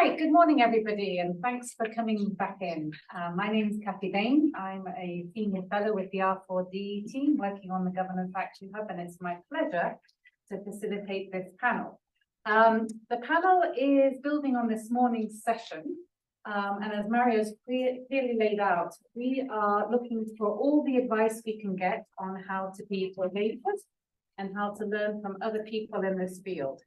right, good morning, everybody, and thanks for coming back in. My name is Katherine Bain. I'm a senior fellow with the R4D team working on the Governance Action Hub, and it's my pleasure to facilitate this panel. The panel is building on this morning's session, and as Mario's clearly laid out, we are looking for all the advice we can get on how to be coordinated and how to learn from other people in this field.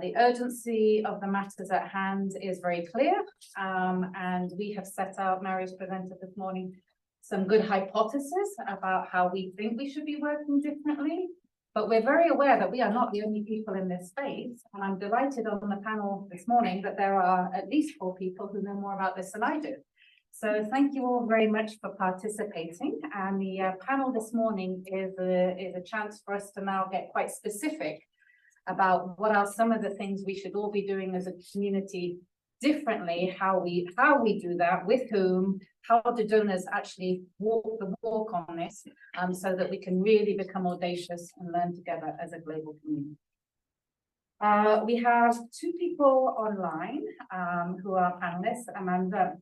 The urgency of the matters at hand is very clear, and we have set out, Mario's presented this morning, some good hypotheses about how we think we should be working differently, but we're very aware that we are not the only people in this space, and I'm delighted on the panel this morning that there are at least 4 people who know more about this than I do. So thank you all very much for participating, and the panel this morning is a chance for us to now get quite specific about what are some of the things we should all be doing as a community differently, how we do that, with whom, how do donors actually walk the walk on this, so that we can really become audacious and learn together as a global community. We have 2 people online who are panelists, Amanda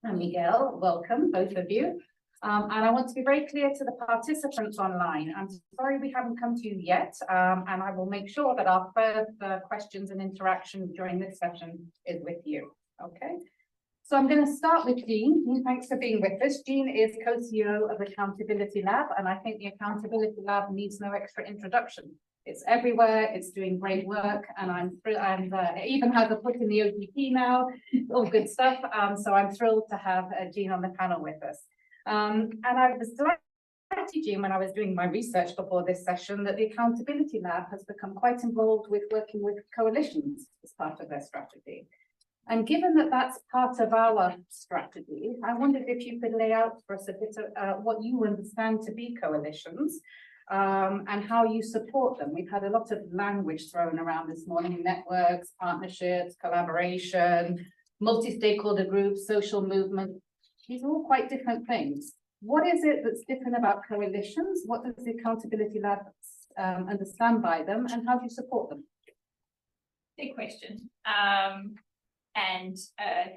and Miguel. Welcome, both of you. And I want to be very clear to the participants online. I'm sorry we haven't come to you yet, and I will make sure that our further questions and interaction during this session is with you. Okay, so I'm going to start with Jean. Jean, thanks for being with us. Jean is co-CEO of Accountability Lab, and I think the Accountability Lab needs no extra introduction. It's everywhere, it's doing great work, and I'm thrilled, and it even has a foot in the OGP now, all good stuff. So I'm thrilled to have Jean on the panel with us. And I was delighted, Jean, when I was doing my research before this session, that the Accountability Lab has become quite involved with working with coalitions as part of their strategy. And given that that's part of our strategy, I wondered if you could lay out for us a bit of what you understand to be coalitions, and how you support them. We've had a lot of language thrown around this morning: networks, partnerships, collaboration, multi-stakeholder groups, social movement. These are all quite different things. What is it that's different about coalitions? What does the Accountability Lab understand by them, and how do you support them? Big question.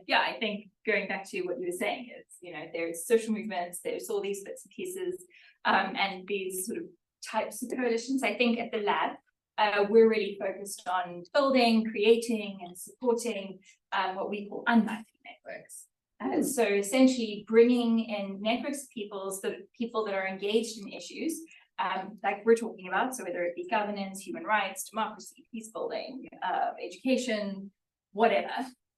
Yeah, I think going back to what you were saying is, there's social movements, there's all these bits and pieces, and these sort of types of coalitions. I think at the lab, we're really focused on building, creating, and supporting what we call unbinding networks. So essentially bringing in networks of people that are engaged in issues like we're talking about, so whether it be governance, human rights, democracy, peace building, education, whatever,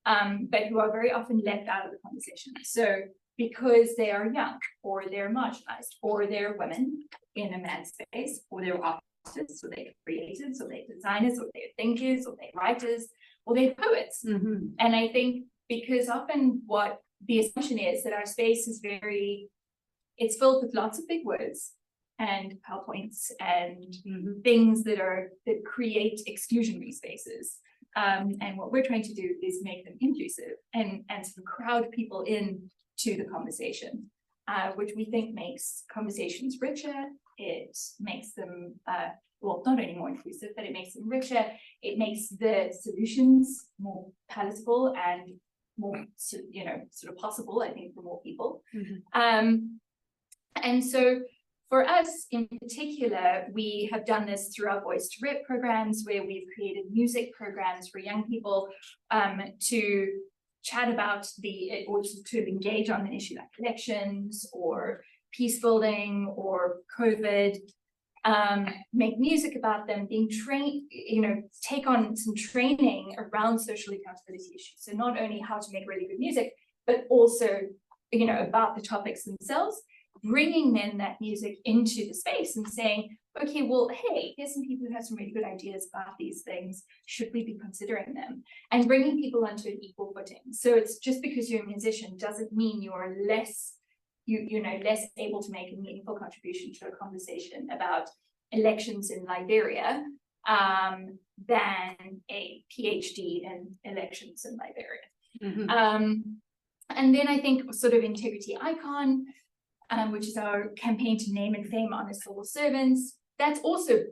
but who are very often left out of the conversation. So because they are young, or they're marginalized, or they're women in a man's space, or they're artists, or they're creators, or they're designers, or they're thinkers, or they're writers, or they're poets. Mm-hmm. And I think because often what the assumption is that our space is it's filled with lots of big words and PowerPoints and things that create exclusionary spaces. And what we're trying to do is make them inclusive and sort of crowd people in to the conversation, which we think makes conversations richer. It makes them, well, not only more inclusive, but it makes them richer. It makes the solutions more palatable and more, sort of possible, I think, for more people. And so for us in particular, we have done this through our Voice to Rep programs, where we've created music programs for young people to chat about or to engage on an issue like elections or peace building or COVID, make music about them, being trained, take on some training around social accountability issues. So not only how to make really good music, but also, about the topics themselves, bringing then that music into the space and saying, okay, well, hey, here's some people who have some really good ideas about these things. Should we be considering them? And bringing people onto an equal footing. So it's just because you're a musician doesn't mean you're less able to make a meaningful contribution to a conversation about elections in Liberia than a PhD in elections in Liberia. And then I think sort of Integrity Icon, which is our campaign to name and fame honest civil servants, that's also,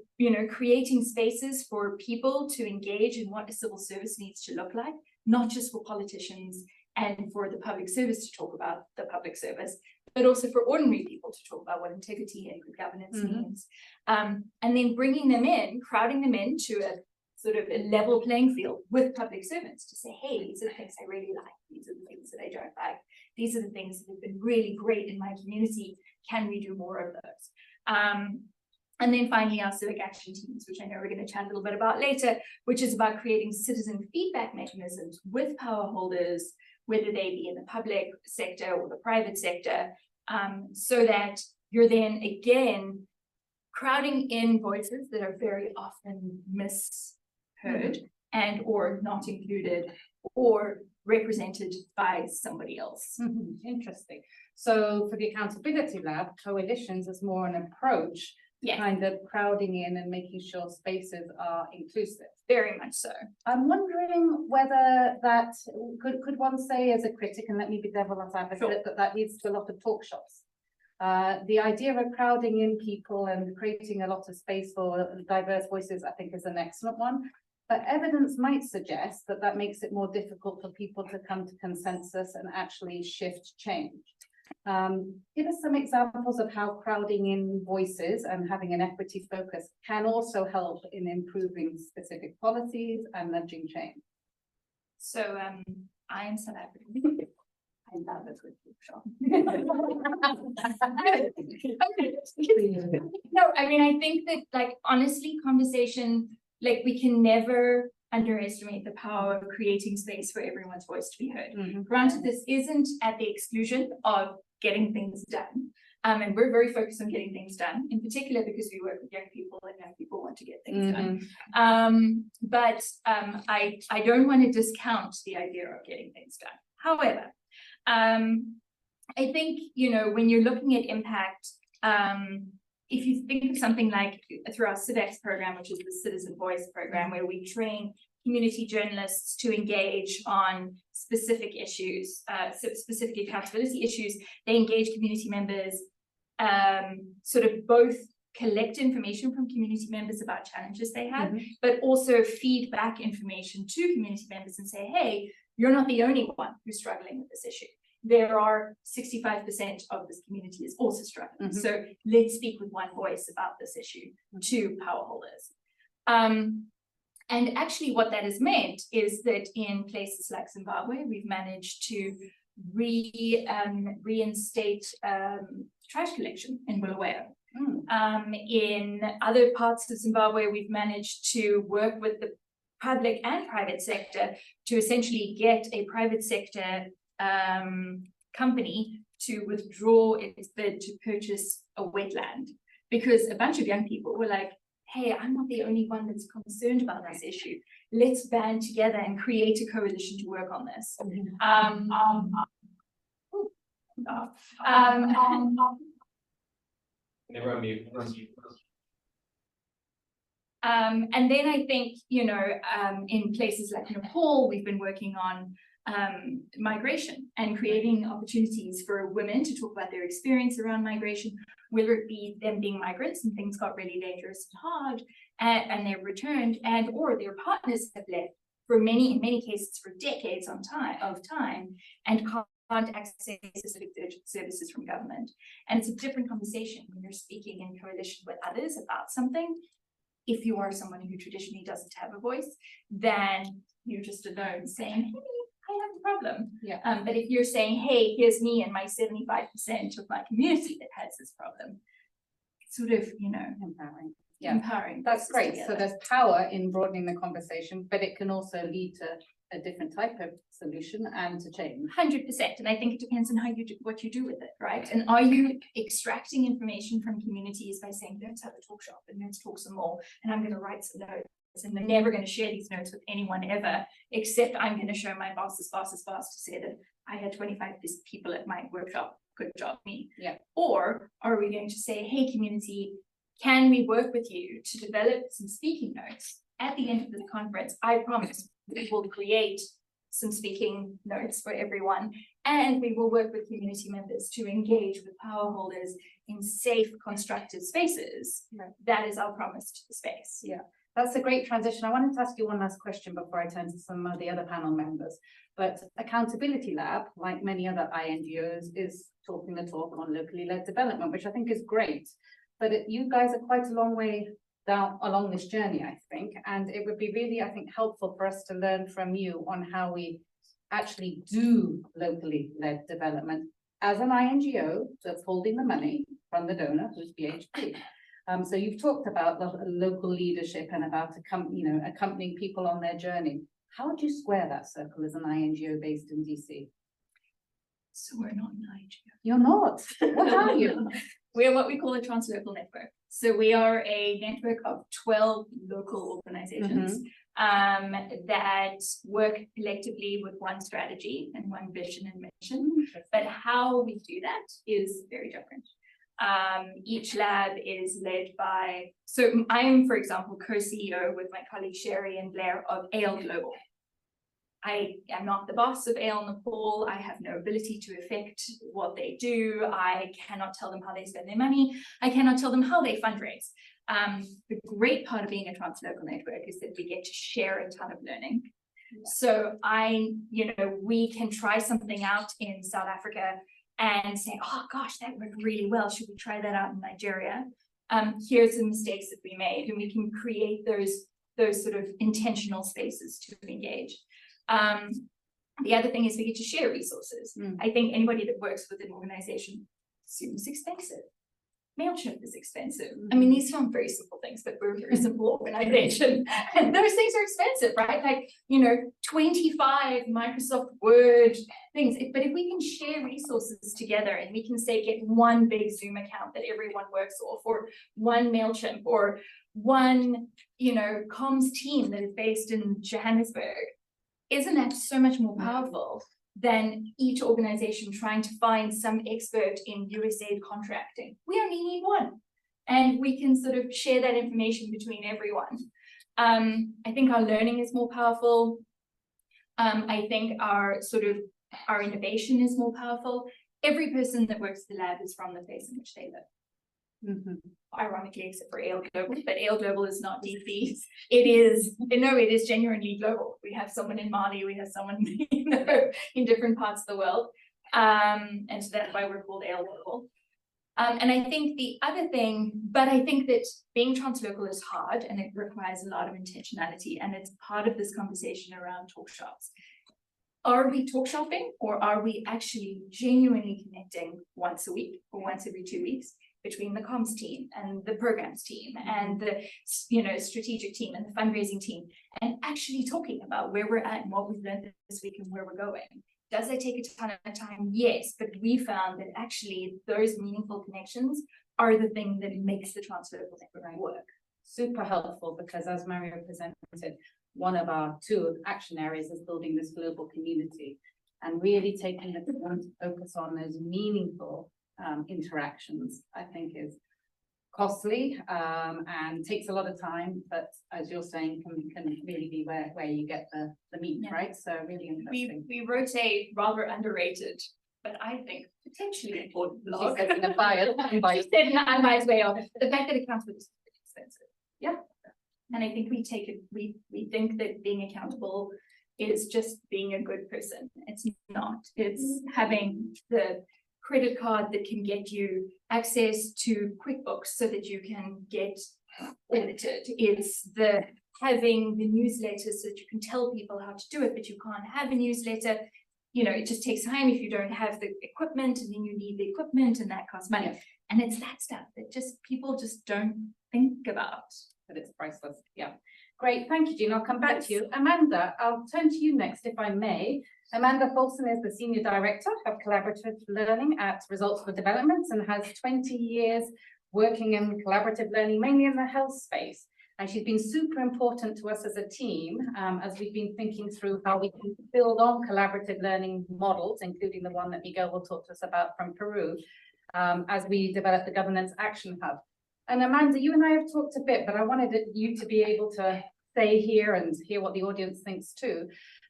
creating spaces for people to engage in what a civil service needs to look like, not just for politicians and for the public service to talk about the public service, but also for ordinary people to talk about what integrity and good governance means. And then bringing them in, crowding them into a sort of a level playing field with public servants to say, hey, these are the things I really like. These are the things that I don't like. These are the things that have been really great in my community. Can we do more of those? And then finally, our civic action teams, which I know we're going to chat a little bit about later, which is about creating citizen feedback mechanisms with power holders, whether they be in the public sector or the private sector, so that you're then again crowding in voices that are very often misheard and or not included or represented by somebody else. Interesting. So for the Accountability Lab, coalitions is more an approach, kind of crowding in and making sure spaces are inclusive. Very much so. I'm wondering whether that could one say as a critic, and let me be devil's advocate, that leads to a lot of talk shops. The idea of crowding in people and creating a lot of space for diverse voices, I think, is an excellent one. But evidence might suggest that that makes it more difficult for people to come to consensus and actually shift change. Give us some examples of how crowding in voices and having an equity focus can also help in improving specific policies and nudging change. So I am South African. I love a good workshop. No, I mean, I think that, like, honestly, conversation, like, we can never underestimate the power of creating space for everyone's voice to be heard. Granted, this isn't at the exclusion of getting things done. And we're very focused on getting things done, in particular because we work with young people and young people want to get things done. But I don't want to discount the idea of getting things done. However, I think, when you're looking at impact, if you think of something like through our CIVEX program, which is the Citizen Voice program, where we train community journalists to engage on specific issues, specific accountability issues, they engage community members, sort of both collect information from community members about challenges they have, but also feed back information to community members and say, hey, you're not the only one who's struggling with this issue. There are 65% of this community is also struggling. So let's speak with one voice about this issue to power holders. And actually what that has meant is that in places like Zimbabwe, we've managed to reinstate trash collection in Bulawayo. In other parts of Zimbabwe, we've managed to work with the public and private sector to essentially get a private sector company to withdraw its bid to purchase a wetland, because a bunch of young people were like, hey, I'm not the only one that's concerned about this issue. Let's band together and create a coalition to work on this. And then I think, in places like Nepal, we've been working on migration and creating opportunities for women to talk about their experience around migration, whether it be them being migrants and things got really dangerous and hard, and they've returned, and or their partners have left in many cases for decades of time, and can't access specific services from government. And it's a different conversation when you're speaking in coalition with others about something. If you are someone who traditionally doesn't have a voice, then you're just alone saying, hey, I have a problem. But if you're saying, hey, here's me and my 75% of my community that has this problem, it's sort of, empowering. Empowering. That's great. So there's power in broadening the conversation, but it can also lead to a different type of solution and to change. 100%. And I think it depends on what you do with it, right? And are you extracting information from communities by saying, let's have a talk shop and let's talk some more, and I'm going to write some notes, and I'm never going to share these notes with anyone ever, except I'm going to show my boss's boss to say that I had 25 people at my workshop. Good job, me. Or are we going to say, hey, community, can we work with you to develop some speaking notes at the end of the conference? I promise we will create some speaking notes for everyone. And we will work with community members to engage with power holders in safe, constructive spaces. Right. That is our promise to the space. Yeah, that's a great transition. I wanted to ask you one last question before I turn to some of the other panel members. But Accountability Lab, like many other INGOs, is talking the talk on locally led development, which I think is great. But you guys are quite a long way down along this journey, I think, and it would be really, I think, helpful for us to learn from you on how we actually do locally led development as an INGO that's holding the money from the donor, who's BHP. So you've talked about the local leadership and about accompanying people on their journey. How do you square that circle as an INGO based in DC? So we're not an INGO. You're not. What are you? We're what we call a translocal network. So we are a network of 12 local organizations that work collectively with one strategy and one vision and mission. But how we do that is very different. Each lab is led by, so I'm, for example, co-CEO with my colleague Sherry and Blair of AL Global. I am not the boss of AL Nepal. I have no ability to affect what they do. I cannot tell them how they spend their money. I cannot tell them how they fundraise. The great part of being a translocal network is that we get to share a ton of learning. So we can try something out in South Africa and say, oh gosh, that worked really well. Should we try that out in Nigeria? Here's the mistakes that we made, and we can create those sort of intentional spaces to engage. The other thing is we get to share resources. I think anybody that works with an organization, Zoom's expensive. MailChimp is expensive. I mean, these sound very simple things, but we're a very simple organization. And those things are expensive, right? Like, 25 Microsoft Word things. But if we can share resources together and we can say, get one big Zoom account that everyone works off, or one MailChimp, or one, comms team that is based in Johannesburg, isn't that so much more powerful than each organization trying to find some expert in USAID contracting? We only need one, and we can sort of share that information between everyone. I think our learning is more powerful. I think our innovation is more powerful. Every person that works at the lab is from the place in which they live. Ironically, except for AL Global, but AL Global is not DC. It is genuinely global. We have someone in Mali, we have someone in different parts of the world. And so that's why we're called AL Global. And I think the other thing, but I think that being translocal is hard and it requires a lot of intentionality, and it's part of this conversation around talk shops. Are we talk shopping, or are we actually genuinely connecting once a week or once every 2 weeks between the comms team and the programs team and the strategic team and the fundraising team, and actually talking about where we're at and what we've learned this week and where we're going? Does that take a ton of time? Yes, but we found that actually those meaningful connections are the thing that makes the translocal network work. Super helpful, because as Mario presented, one of our 2 action areas is building this global community, and really taking the time to focus on those meaningful interactions, I think, is costly and takes a lot of time, but as you're saying, can really be where you get the meat, right? So really interesting. We wrote a rather underrated, but I think potentially important blog. She said in a biased She said in an unbiased way of the fact that accountability is expensive. Yeah. And I think we think that being accountable is just being a good person. It's not. It's having the credit card that can get you access to QuickBooks so that you can get audited. It's the having the newsletter so that you can tell people how to do it, but you can't have a newsletter. It just takes time if you don't have the equipment, and then you need the equipment, and that costs money. And it's that stuff that people just don't think about. But it's priceless. Yeah. Great. Thank you, Jean. I'll come back to you. Amanda, I'll turn to you next, if I may. Amanda Folsom is the Senior Director of Collaborative Learning at Results for Development and has 20 years working in collaborative learning, mainly in the health space. And she's been super important to us as a team as we've been thinking through how we can build on collaborative learning models, including the one that Miguel will talk to us about from Peru, as we develop the Governance Action Hub. And Amanda, you and I have talked a bit, but I wanted you to be able to stay here and hear what the audience thinks too.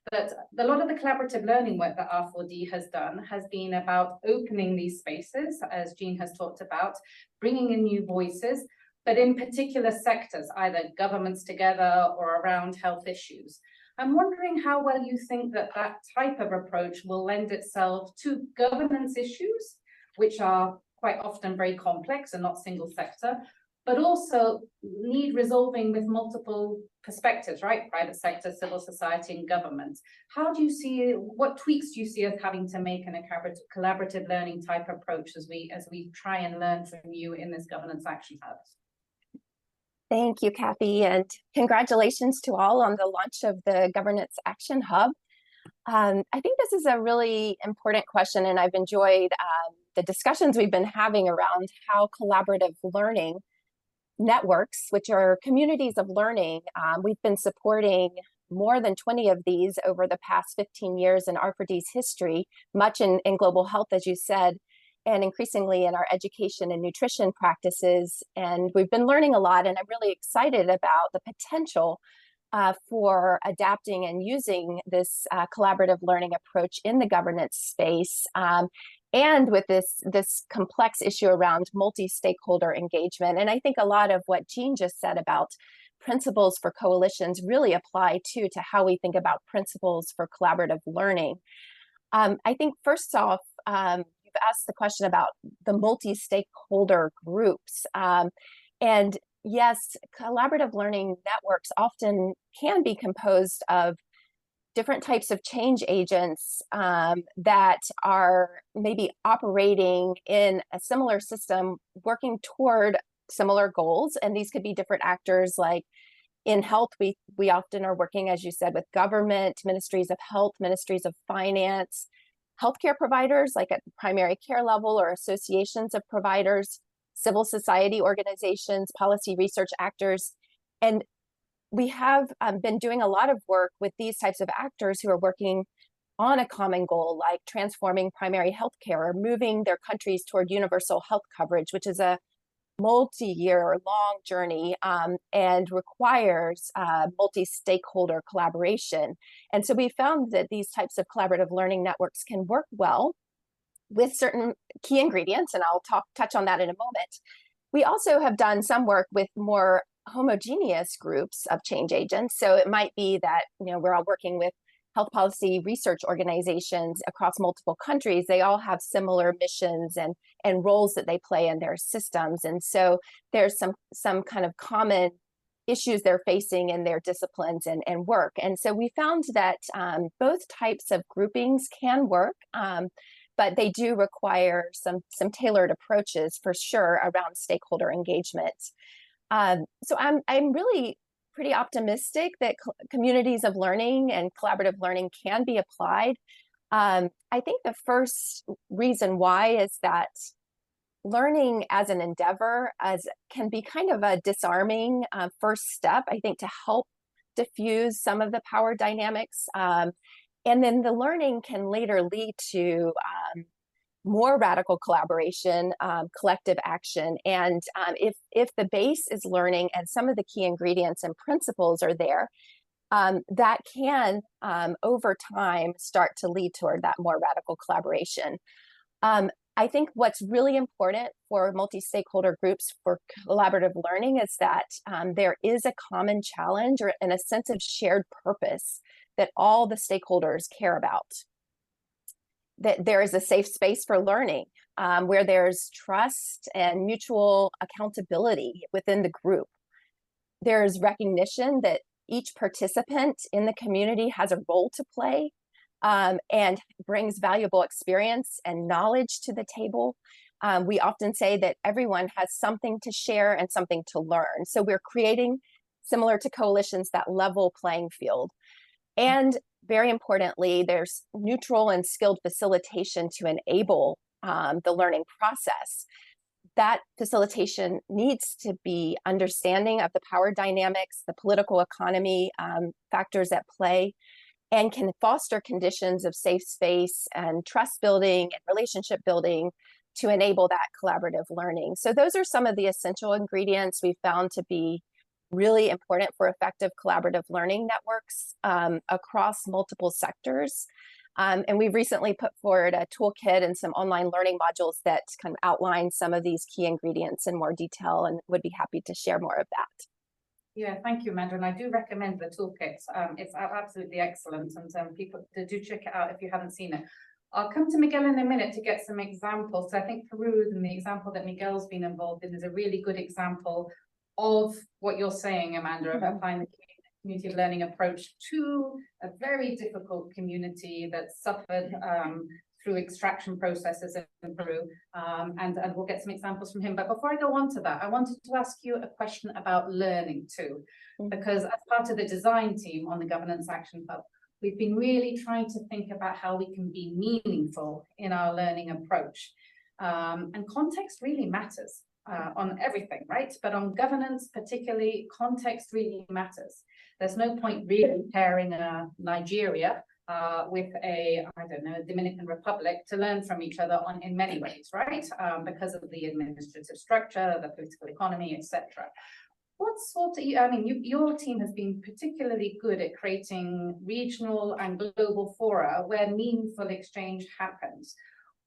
But a lot of the collaborative learning work that R4D has done has been about opening these spaces, as Jean has talked about, bringing in new voices, but in particular sectors, either governments together or around health issues. I'm wondering how well you think that that type of approach will lend itself to governance issues, which are quite often very complex and not single sector, but also need resolving with multiple perspectives, right? Private sector, civil society, and government. How do you see, what tweaks do you see us having to make in a collaborative learning type approach as we try and learn from you in this Governance Action Hub? Thank you, Kathy, and congratulations to all on the launch of the Governance Action Hub. I think this is a really important question, and I've enjoyed the discussions we've been having around how collaborative learning networks, which are communities of learning, we've been supporting more than 20 of these over the past 15 years in R4D's history, much in global health, as you said, and increasingly in our education and nutrition practices. And we've been learning a lot, and I'm really excited about the potential for adapting and using this collaborative learning approach in the governance space. And with this complex issue around multi-stakeholder engagement. And I think a lot of what Jean just said about principles for coalitions really apply too to how we think about principles for collaborative learning. I think first off, you've asked the question about the multi-stakeholder groups. And yes, collaborative learning networks often can be composed of different types of change agents that are maybe operating in a similar system, working toward similar goals. And these could be different actors. Like in health, we often are working, as you said, with government, ministries of health, ministries of finance, healthcare providers, like at the primary care level, or associations of providers, civil society organizations, policy research actors. And we have been doing a lot of work with these types of actors who are working on a common goal, like transforming primary health care or moving their countries toward universal health coverage, which is a multi-year long journey and requires multi-stakeholder collaboration. And so we found that these types of collaborative learning networks can work well with certain key ingredients, and I'll touch on that in a moment. We also have done some work with more homogeneous groups of change agents. So it might be that, we're all working with health policy research organizations across multiple countries. They all have similar missions and roles that they play in their systems. And so there's some kind of common issues they're facing in their disciplines and work. And so we found that both types of groupings can work, but they do require some tailored approaches for sure around stakeholder engagement. So I'm really pretty optimistic that communities of learning and collaborative learning can be applied. I think the first reason why is that learning as an endeavor can be kind of a disarming first step, I think, to help diffuse some of the power dynamics. And then the learning can later lead to more radical collaboration, collective action. And if the base is learning and some of the key ingredients and principles are there, that can, over time, start to lead toward that more radical collaboration. I think what's really important for multi-stakeholder groups for collaborative learning is that there is a common challenge and a sense of shared purpose that all the stakeholders care about. That there is a safe space for learning where there's trust and mutual accountability within the group. There's recognition that each participant in the community has a role to play and brings valuable experience and knowledge to the table. We often say that everyone has something to share and something to learn. So we're creating, similar to coalitions, that level playing field. And very importantly, there's neutral and skilled facilitation to enable the learning process. That facilitation needs to be understanding of the power dynamics, the political economy factors at play, and can foster conditions of safe space and trust building and relationship building to enable that collaborative learning. So those are some of the essential ingredients we found to be really important for effective collaborative learning networks across multiple sectors. And we've recently put forward a toolkit and some online learning modules that kind of outline some of these key ingredients in more detail, and would be happy to share more of that. Yeah, thank you, Amanda. And I do recommend the toolkits. It's absolutely excellent. And people do check it out if you haven't seen it. I'll come to Miguel in a minute to get some examples. So I think Peru and the example that Miguel's been involved in is a really good example of what you're saying, Amanda, of applying the community of learning approach to a very difficult community that suffered through extraction processes in Peru, and we'll get some examples from him. But before I go on to that, I wanted to ask you a question about learning too, because as part of the design team on the Governance Action Hub, we've been really trying to think about how we can be meaningful in our learning approach. And context really matters on everything, right? But on governance particularly, context really matters. There's no point really pairing Nigeria with I don't know, Dominican Republic to learn from each other in many ways, right? Because of the administrative structure, the political economy, etc. What sort of, I mean, your team has been particularly good at creating regional and global fora where meaningful exchange happens.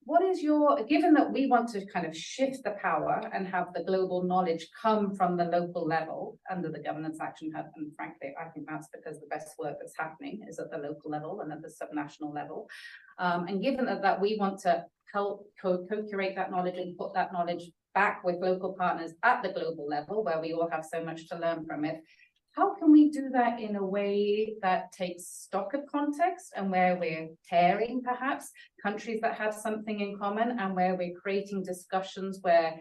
What is given that we want to kind of shift the power and have the global knowledge come from the local level under the Governance Action Hub, and frankly, I think that's because the best work that's happening is at the local level and at the subnational level. And given that we want to help co-curate that knowledge and put that knowledge back with local partners at the global level, where we all have so much to learn from it, how can we do that in a way that takes stock of context and where we're pairing perhaps countries that have something in common, and where we're creating discussions where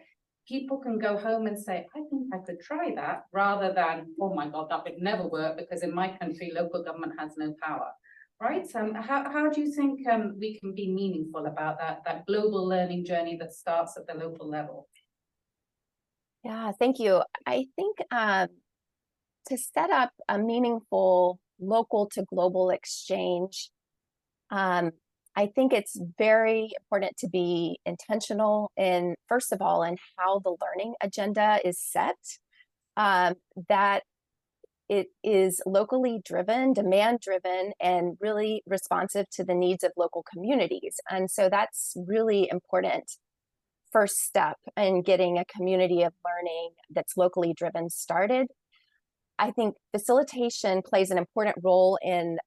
people can go home and say, I think I could try that, rather than, oh my God, that would never work because in my country, local government has no power, right? How do you think we can be meaningful about that global learning journey that starts at the local level? Yeah, thank you. I think to set up a meaningful local to global exchange, I think it's very important to be intentional in, first of all, in how the learning agenda is set, that it is locally driven, demand driven, and really responsive to the needs of local communities. And so that's really important first step in getting a community of learning that's locally driven started. I think facilitation plays an important role in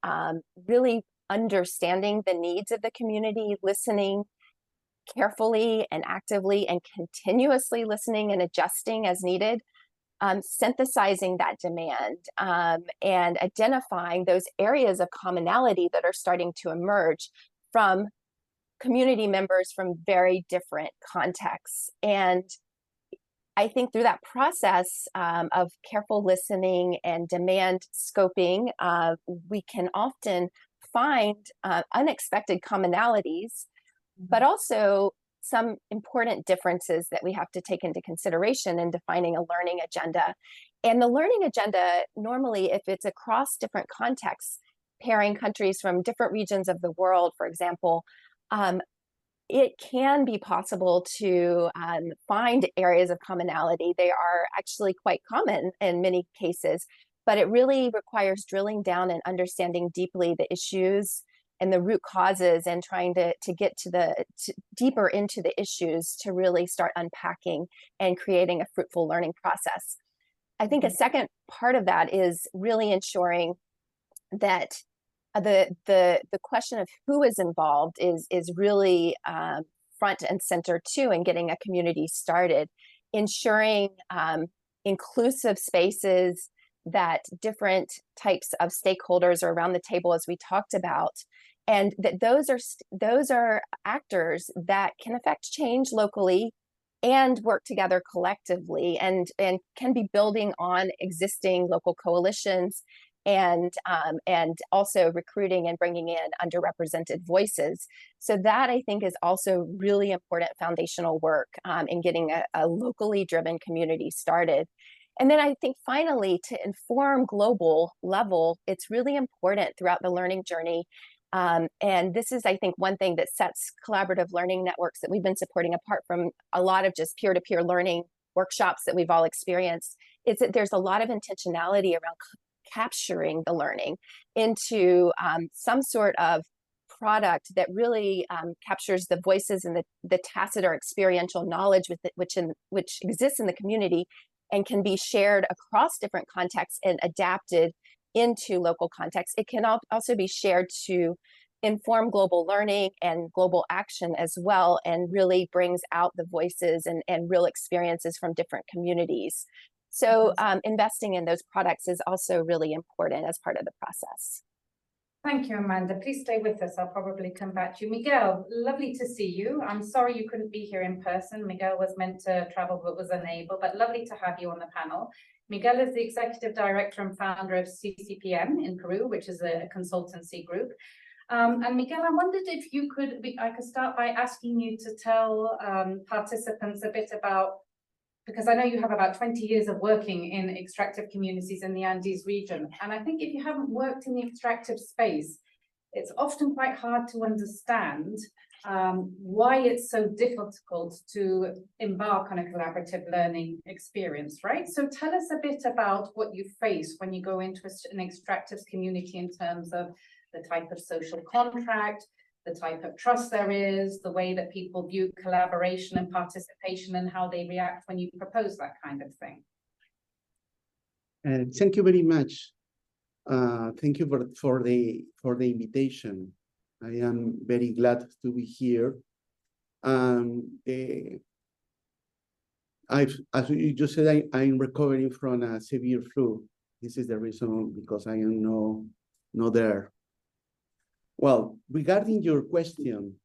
really understanding the needs of the community, listening carefully and actively and continuously listening and adjusting as needed, synthesizing that demand, and identifying those areas of commonality that are starting to emerge from community members from very different contexts. And I think through that process of careful listening and demand scoping, we can often find unexpected commonalities, but also some important differences that we have to take into consideration in defining a learning agenda. And the learning agenda, normally, if it's across different contexts, pairing countries from different regions of the world, for example, it can be possible to find areas of commonality. They are actually quite common in many cases, but it really requires drilling down and understanding deeply the issues and the root causes, and trying to get deeper into the issues to really start unpacking and creating a fruitful learning process. I think a second part of that is really ensuring that the question of who is involved is really front and center too in getting a community started, ensuring inclusive spaces, that different types of stakeholders are around the table, as we talked about, and that those are actors that can affect change locally and work together collectively, and can be building on existing local coalitions, and also recruiting and bringing in underrepresented voices. So that, I think, is also really important foundational work in getting a locally driven community started. And then I think finally, to inform global level, it's really important throughout the learning journey. And this is, I think, one thing that sets collaborative learning networks that we've been supporting apart from a lot of just peer-to-peer learning workshops that we've all experienced, is that there's a lot of intentionality around capturing the learning into some sort of product that really captures the voices and the tacit or experiential knowledge which exists in the community and can be shared across different contexts and adapted into local contexts. It can also be shared to inform global learning and global action as well, and really brings out the voices and real experiences from different communities. So investing in those products is also really important as part of the process. Thank you, Amanda. Please stay with us. I'll probably come back to you. Miguel, lovely to see you. I'm sorry you couldn't be here in person. Miguel was meant to travel but was unable, but lovely to have you on the panel. Miguel is the Executive Director and founder of CCPM in Peru, which is a consultancy group. And Miguel, I wondered if I could start by asking you to tell participants a bit about, because I know you have about 20 years of working in extractive communities in the Andes region. And I think if you haven't worked in the extractive space, it's often quite hard to understand why it's so difficult to embark on a collaborative learning experience, right? So tell us a bit about what you face when you go into an extractive community in terms of the type of social contract, the type of trust there is, the way that people view collaboration and participation, and how they react when you propose that kind of thing. Thank you very much. Thank you for the invitation. I am very glad to be here. As you just said, I'm recovering from a severe flu. This is the reason because I am not there. Well, regarding your question,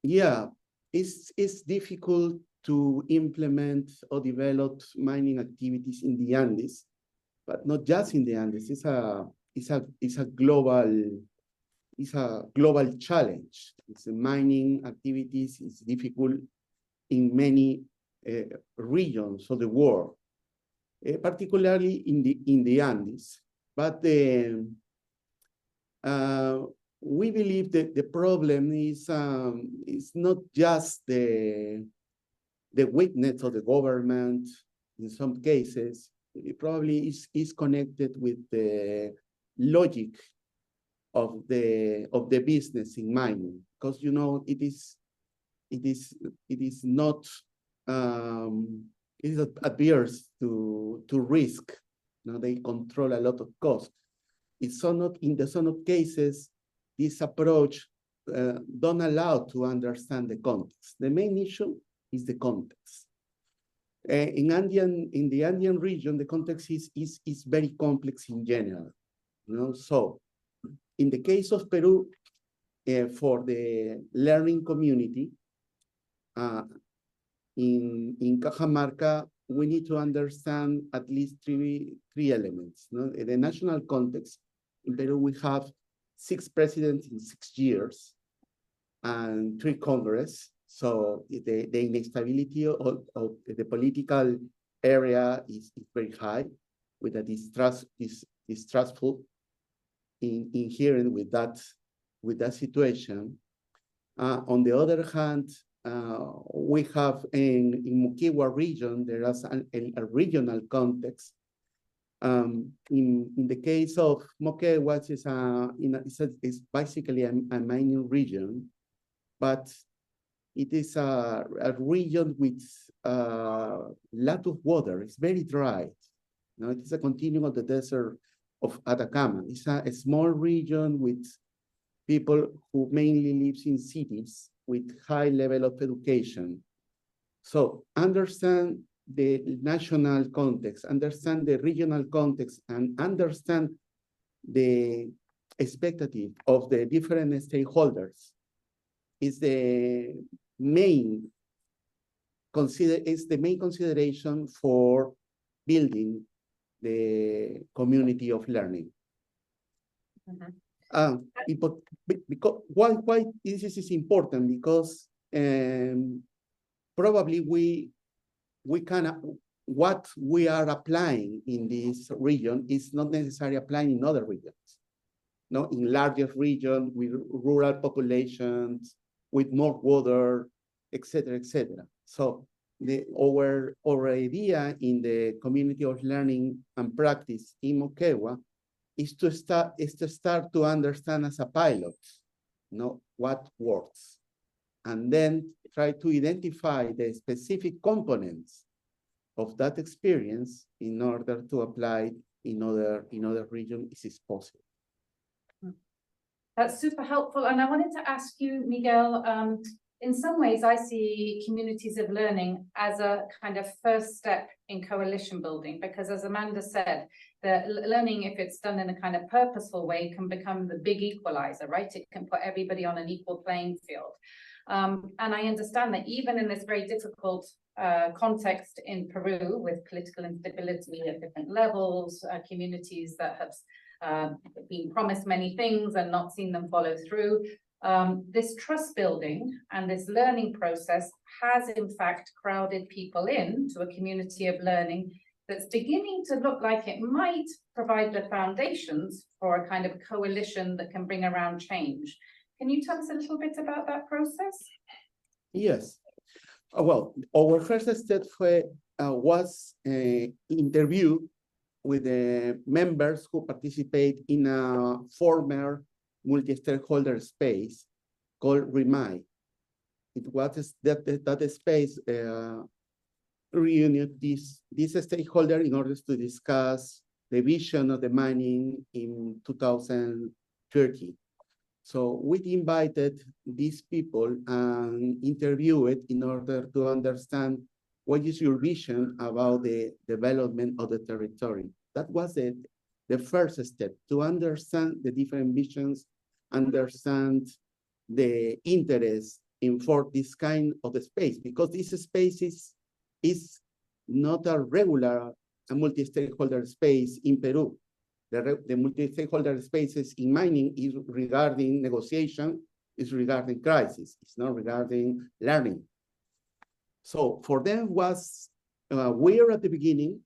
yeah, it's difficult to implement or develop mining activities in the Andes, but not just in the Andes. It's a global challenge. It's mining activities is difficult in many regions of the world, particularly in the Andes. But we believe that the problem is not just the weakness of the government. In some cases, it probably is connected with the logic of the business in mining, because it is not it is adverse to risk. They control a lot of costs. In some of cases, this approach don't allow to understand the context. The main issue is the context. In the Andean region, the context is very complex in general. So, in the case of Peru, for the learning community, in Cajamarca, we need to understand at least three elements. In the national context, in Peru, we have 6 presidents in 6 years and 3 Congress. So the instability of the political area is very high, with a distrustful inherent with that situation. On the other hand, we have in Moquegua region, there is a regional context. In the case of Moquegua, it's basically a mining region, but it is a region with a lot of water. It's very dry. It is a continuum of the desert of Atacama. It's a small region with people who mainly live in cities with high level of education. So understand the national context, understand the regional context, and understand the expectative of the different stakeholders is the main consideration for building the community of learning. Because why this is important? Because probably what we are applying in this region is not necessarily applying in other regions. In larger regions with rural populations, with more water, etc., etc. So our idea in the community of learning and practice in Moquegua is to start to understand as a pilot, what works, and then try to identify the specific components of that experience in order to apply in other regions if it's possible. That's super helpful. And I wanted to ask you, Miguel, in some ways, I see communities of learning as a kind of first step in coalition building, because as Amanda said, the learning, if it's done in a kind of purposeful way, can become the big equalizer, right? It can put everybody on an equal playing field. And I understand that even in this very difficult context in Peru, with political instability at different levels, communities that have been promised many things and not seen them follow through, this trust building and this learning process has in fact crowded people into a community of learning that's beginning to look like it might provide the foundations for a kind of coalition that can bring around change. Can you tell us a little bit about that process? Yes. Well, our first step was an interview with the members who participate in a former multi-stakeholder space called REMI. It was that space reunited this stakeholder in order to discuss the vision of the mining in 2030. So we invited these people and interviewed in order to understand what is your vision about the development of the territory. That was the first step, to understand the different visions, understand the interest for this kind of the space, because this space is not a regular multi-stakeholder space in Peru. The multi-stakeholder spaces in mining is regarding negotiation, is regarding crisis, it's not regarding learning. So for them was weird at the beginning,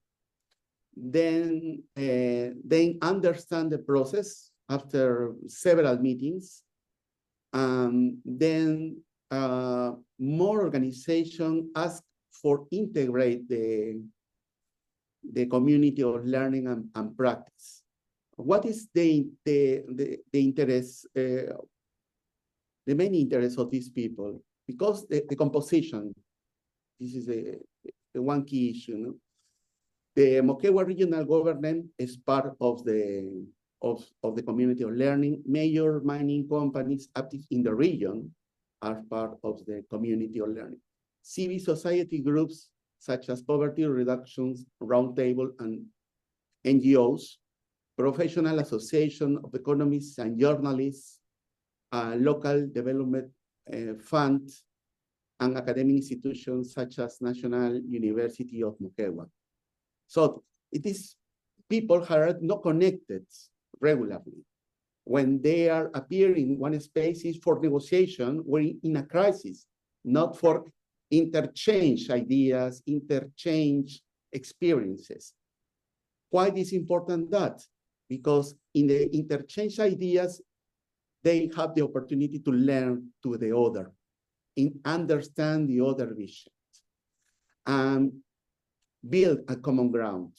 then understand the process after several meetings, then more organization asked for integrate the community of learning and practice. What is the interest, the main interest of these people? Because the composition, this is the one key issue. No? The Moquegua regional government is part of the community of learning. Major mining companies active in the region are part of the community of learning. Civil society groups such as Poverty Reductions Roundtable and NGOs, Professional Association of Economists and Journalists, Local Development Fund, and academic institutions such as National University of Moquegua. So it is people who are not connected regularly. When they are appearing in one space is for negotiation, we're in a crisis, not for interchange ideas, interchange experiences. Why is important that? Because in the interchange ideas, they have the opportunity to learn to the other, understand the other visions, and build a common ground.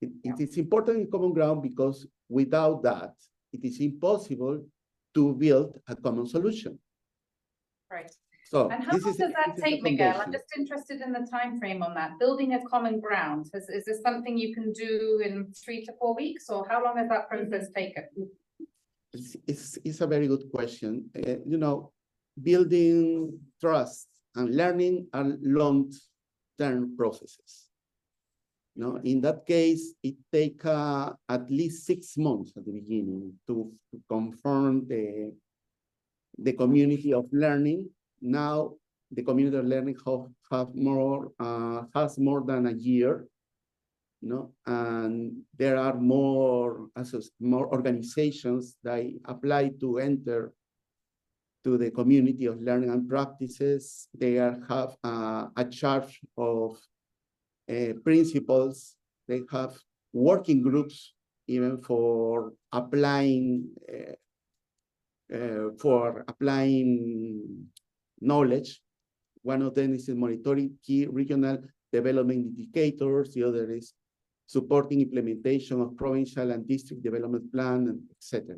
It is important in common ground because without that, it is impossible to build a common solution. Right. So and how long does that take, Miguel? I'm just interested in the time frame on that. Building a common ground. Is this something you can do in 3 to 4 weeks, or how long has that process taken? It's a very good question. You know, building trust and learning are long-term processes. No, in that case, it takes at least 6 months at the beginning to confirm the community of learning. Now, the community of learning has more than a year, and there are more organizations that apply to enter to the community of learning and practices. They have a charge of principles. They have working groups even for applying knowledge. One of them is monitoring key regional development indicators. The other is supporting implementation of provincial and district development plan, and etc.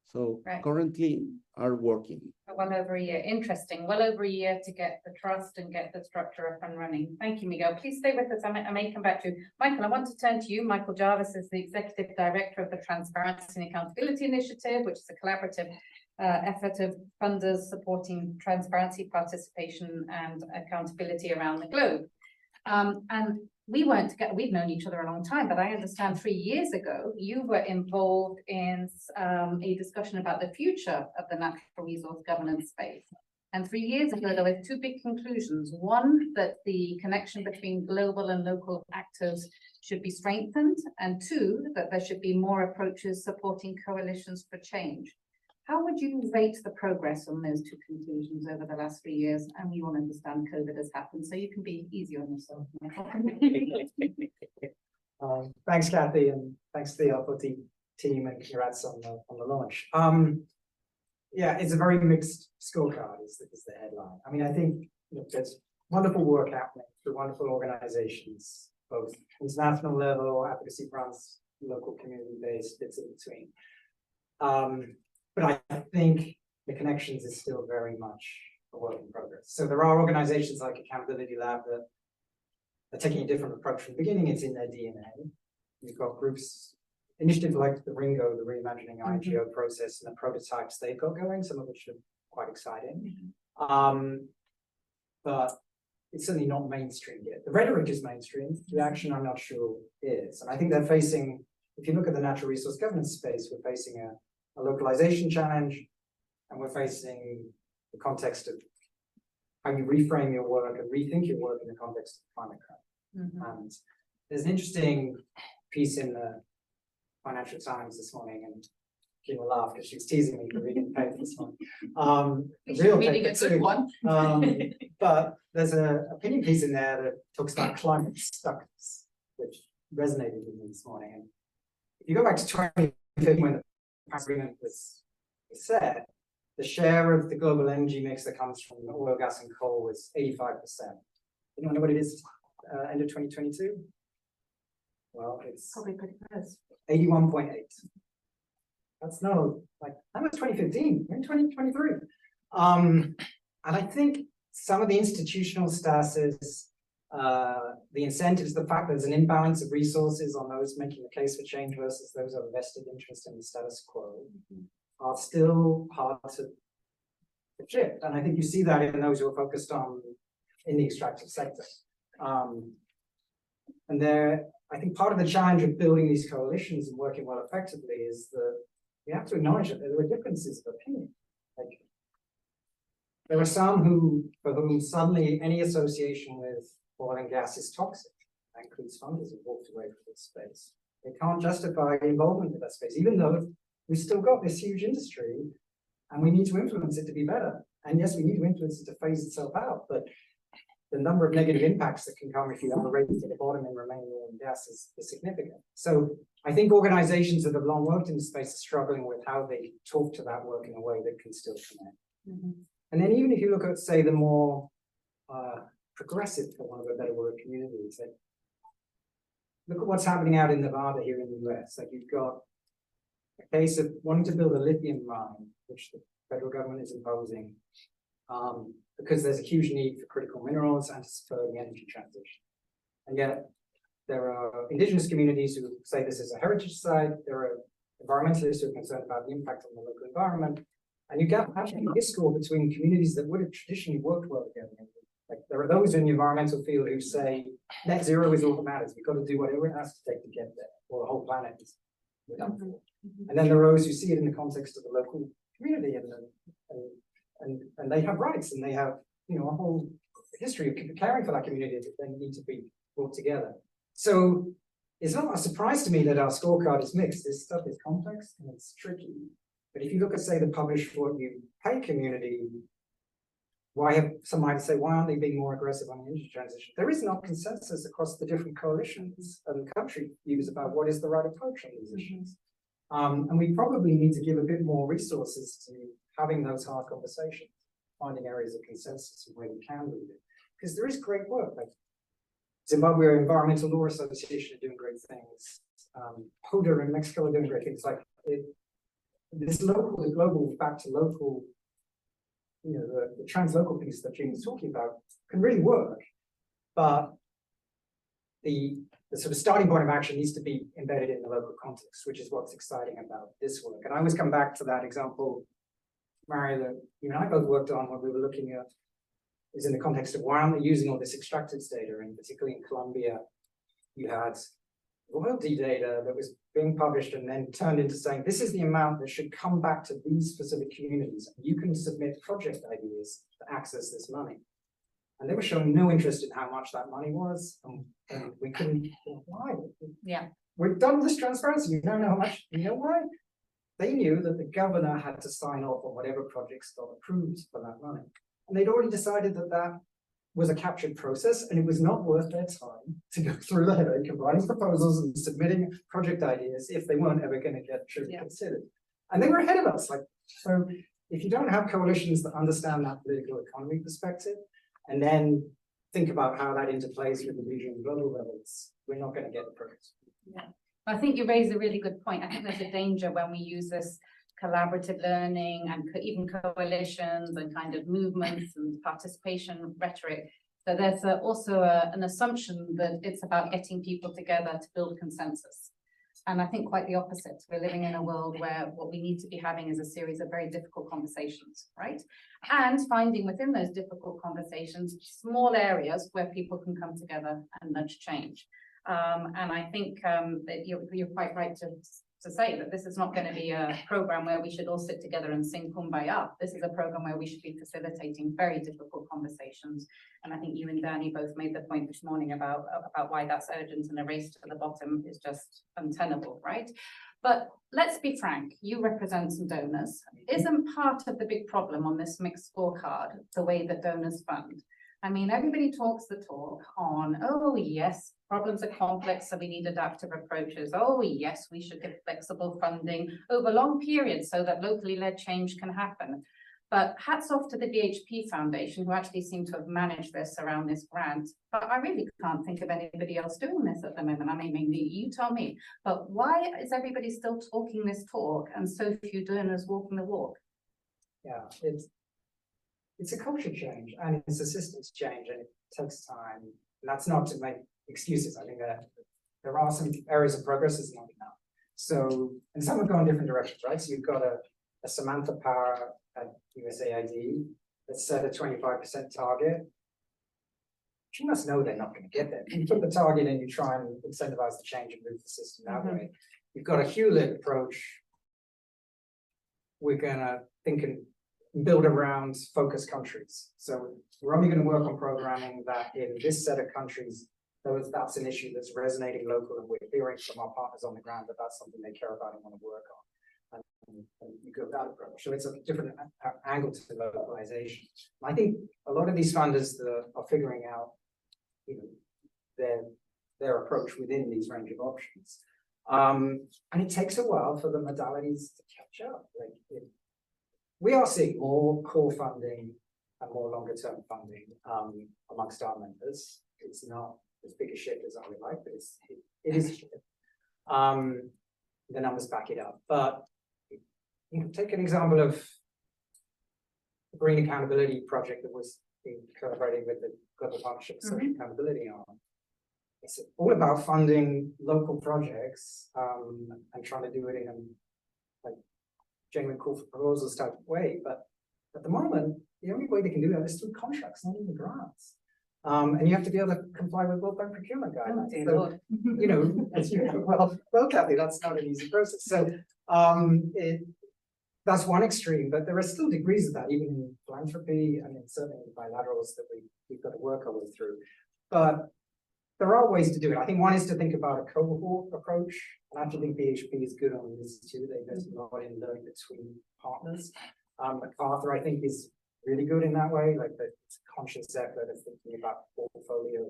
So Right. currently are working. Well over a year. Interesting. Well over a year to get the trust and get the structure up and running. Thank you, Miguel. Please stay with us. I may come back to you. Michael, I want to turn to you. Michael Jarvis is the Executive Director of the Transparency and Accountability Initiative, which is a collaborative effort of funders supporting transparency, participation, and accountability around the globe. And we weren't together, we've known each other a long time, but I understand 3 years ago, you were involved in a discussion about the future of the natural resource governance space. And 3 years ago, there were 2 big conclusions. One, that the connection between global and local actors should be strengthened. And 2, that there should be more approaches supporting coalitions for change. How would you rate the progress on those 2 conclusions over the last 3 years? And we all understand COVID has happened, so you can be easy on yourself. Thanks, Kathy, and thanks to the R4D team, and congrats on the launch. Yeah, it's a very mixed scorecard is the headline. I mean, I think there's wonderful work happening through wonderful organizations, both international level, advocacy fronts, local community-based, bits in between. But I think the connections is still very much a work in progress. So there are organizations like Accountability Lab that are taking a different approach from the beginning. It's in their DNA. You've got groups, initiatives like the RINGO, the Reimagining IGO process, and the prototypes they've got going, some of which are quite exciting. But it's certainly not mainstream yet. The rhetoric is mainstream, the action I'm not sure is. And I think they're facing, if you look at the natural resource governance space, we're facing a localization challenge, and we're facing the context of how you reframe your work and rethink your work in the context of climate crime. And there's an interesting piece in the Financial Times this morning, and she will laugh because she was teasing me for reading the paper this morning. Real reading paper a good too. one. But there's an opinion piece in there that talks about climate stuckness, which resonated with me this morning. And if you go back to 2015, when the Paris Agreement was set, the share of the global energy mix that comes from oil, gas, and coal was 85%. Anyone know what it is end of 2022? Well, it's Probably pretty close. 81.8. That's no, like, that was 2015, we're in 2023. And I think some of the institutional statuses, the incentives, the fact there's an imbalance of resources on those making the case for change versus those of vested interest in the status quo are still hard to shift. And I think you see that in those who are focused on in the extractive sector. And I think part of the challenge of building these coalitions and working well effectively is that we have to acknowledge that there are differences of opinion. Like, there are some for whom suddenly any association with oil and gas is toxic. That includes funders who walked away from this space. They can't justify involvement with that space, even though we've still got this huge industry and we need to influence it to be better. And yes, we need to influence it to phase itself out, but the number of negative impacts that can come if you have a race to the bottom and remaining oil and gas is significant. So I think organizations that have long worked in the space are struggling with how they talk to that work in a way that can still connect. And then even if you look at, say, the more progressive, for want of a better word, communities, like, look at what's happening out in Nevada here in the US. Like, you've got a case of wanting to build a lithium mine, which the federal government is imposing, because there's a huge need for critical minerals and to spur the energy transition. And yet there are indigenous communities who say this is a heritage site. There are environmentalists who are concerned about the impact on the local environment. And you get actually a discord between communities that would have traditionally worked well together. Like, there are those in the environmental field who say net zero is all that matters. We've got to do whatever it has to take to get there, or the whole planet is. And then there are those who see it in the context of the local community, and they have rights, and they have, you know, a whole history of caring for that community that they need to be brought together. So it's not a surprise to me that our scorecard is mixed. This stuff is complex and it's tricky. But if you look at, say, the publish what you pay community, some might say, why aren't they being more aggressive on the energy transition? There is no consensus across the different coalitions and country views about what is the right approach on these issues. And we probably need to give a bit more resources to having those hard conversations. finding areas of consensus where we can do it. Because there is great work, like Zimbabwe Environmental Law Association are doing great things. HODA in Mexico are doing great things. Like this local, the global back to local, you know, the translocal piece that Jean was talking about can really work, but the sort of starting point of action needs to be embedded in the local context, which is what's exciting about this work. And I always come back to that example, Mario, that you and I both worked on when we were looking at, is in the context of why aren't they using all this extracted data, and particularly in Colombia, you had royalty data that was being published and then turned into saying, this is the amount that should come back to these specific communities. You can submit project ideas to access this money. And they were showing no interest in how much that money was. And we couldn't, why? Yeah. We've done this transparency, you don't know how much, you know why? They knew that the governor had to sign off on whatever projects got approved for that money. And they'd already decided that that was a captured process, and it was not worth their time to go through the headache of writing proposals and submitting project ideas if they weren't ever going to get truly considered. And they were ahead of us. Like, so if you don't have coalitions that understand that political economy perspective, and then think about how that interplays with the regional and global levels, we're not going to get the progress. Yeah, I think you raise a really good point. I think there's a danger when we use this collaborative learning and even coalitions and kind of movements and participation rhetoric, that there's also an assumption that it's about getting people together to build consensus. And I think quite the opposite. We're living in a world where what we need to be having is a series of very difficult conversations, right? And finding within those difficult conversations, small areas where people can come together and nudge change. And I think that you're quite right to say that this is not going to be a program where we should all sit together and sing Kumbaya. This is a program where we should be facilitating very difficult conversations. And I think you and Danny both made the point this morning about why that's urgent, and a race to the bottom is just untenable, right? But let's be frank, you represent some donors. Isn't part of the big problem on this mixed scorecard the way that donors fund? I mean, everybody talks the talk on, oh yes, problems are complex, so we need adaptive approaches. Oh yes, we should give flexible funding over long periods so that locally led change can happen. But hats off to the DHP Foundation, who actually seem to have managed this around this grant. But I really can't think of anybody else doing this at the moment. I mean, maybe you tell me. But why is everybody still talking this talk and so few donors walking the walk? Yeah, it's a culture change and it's a systems change, and it takes time. And that's not to make excuses. I think that there are some areas of progress, is not enough. So, and some have gone different directions, right? So you've got a Samantha Power at USAID that set a 25% target. She must know they're not going to get there. You put the target and you try and incentivize the change and move the system that way. You've got a Hewlett approach. We're going to think and build around focus countries. So we're only going to work on programming that in this set of countries, that's an issue that's resonating local, and we're hearing from our partners on the ground that that's something they care about and want to work on. And you go that approach. So it's a different angle to localization. I think a lot of these funders that are figuring out, you know, their approach within these range of options. And it takes a while for the modalities to catch up. Like we are seeing more core funding and more longer term funding amongst our members. It's not as big a shift as I would like, but it is a shift. The numbers back it up. But you can take an example of the Green Accountability Project that was collaborating with the Global Partnership for Social Accountability on. It's all about funding local projects and trying to do it in a genuine call for proposals type of way. But at the moment, the only way they can do that is through contracts, not even grants. And you have to be able to comply with World Bank procurement guidelines. So, you know, as you know, well, Kathy, that's not an easy process. So that's one extreme, but there are still degrees of that, even in philanthropy and certainly in bilaterals that we've got to work our way through. But there are ways to do it. I think one is to think about a cohort approach. And I actually think BHP is good on this too. They invest a lot in learning between partners. MacArthur, I think, is really good in that way. Like it's a conscious effort of thinking about portfolio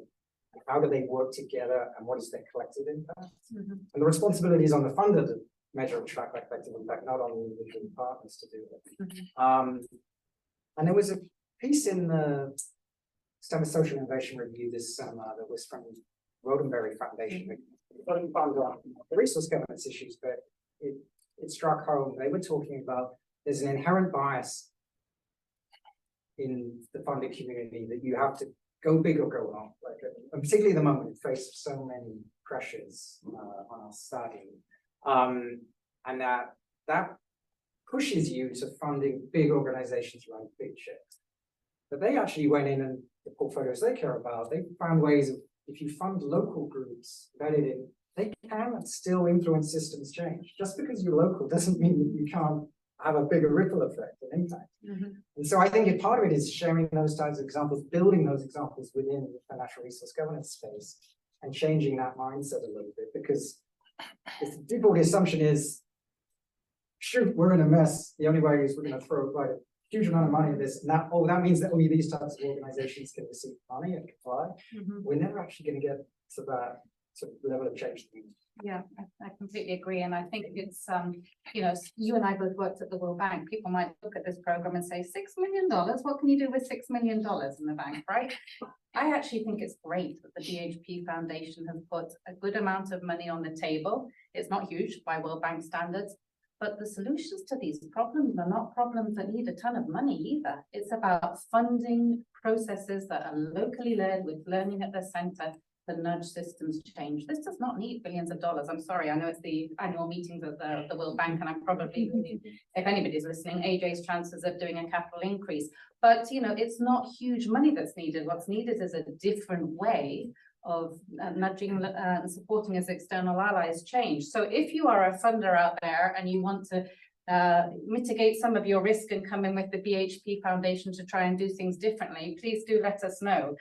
and how do they work together and what is their collective impact. And the responsibility is on the funder to measure and track that collective impact, not on the individual partners to do it. And there was piece in the Stanford Social Innovation Review this summer that was from Roddenberry Foundation. It wasn't funded on the resource governance issues, but it struck home. They were talking about there's an inherent bias in the funded community that you have to go big or go home, like, and particularly at the moment, in face of so many pressures on our study, and that pushes you to funding big organizations around big shit. But they actually went in, and the portfolios they care about, they found ways of, if you fund local groups embedded in, they can still influence systems change. Just because you're local doesn't mean that you can't have a bigger ripple effect and impact. And so I think a part of it is sharing those types of examples, building those examples within the natural resource governance space, and changing that mindset a little bit, because the default assumption is, shoot, we're in a mess. The only way is we're going to throw quite a huge amount of money at this. And that means that only these types of organizations can receive money and comply. We're never actually going to get to that sort of level of change. Yeah, I completely agree. And I think it's, you know, you and I both worked at the World Bank. People might look at this program and say, $6 million, what can you do with $6 million in the bank, right? I actually think it's great that the DHP Foundation has put a good amount of money on the table. It's not huge by World Bank standards, but the solutions to these problems are not problems that need a ton of money either. It's about funding processes that are locally led with learning at the center. The nudge systems change. This does not need billions of dollars. I'm sorry, I know it's the annual meetings of the World Bank, and I'm probably, if anybody's listening, AJ's chances of doing a capital increase. But you know, it's not huge money that's needed. What's needed is a different way of nudging and supporting as external allies change. So if you are a funder out there and you want to mitigate some of your risk and come in with the BHP Foundation to try and do things differently, please do let us know.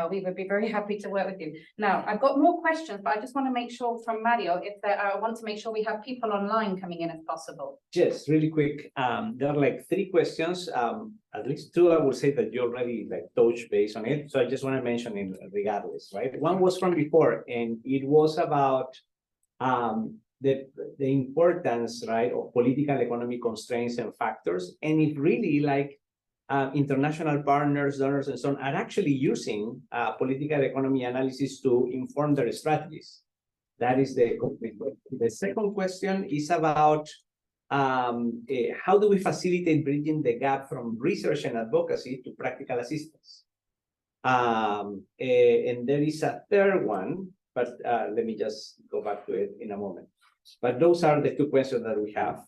We would be very happy to work with you. Now, I've got more questions, but I just want to make sure from Mario, if there are, I want to make sure we have people online coming in if possible. Yes, really quick. There are like 3 questions. At least 2, I would say that you already like touched base on it. So I just want to mention it regardless, right? One was from before, and it was about the importance, right, of political economic constraints and factors, and if really like international partners, donors, and so on are actually using political economy analysis to inform their strategies. That is the complete question. The second question is about how do we facilitate bridging the gap from research and advocacy to practical assistance? And there is a third one, but let me just go back to it in a moment. But those are the 2 questions that we have.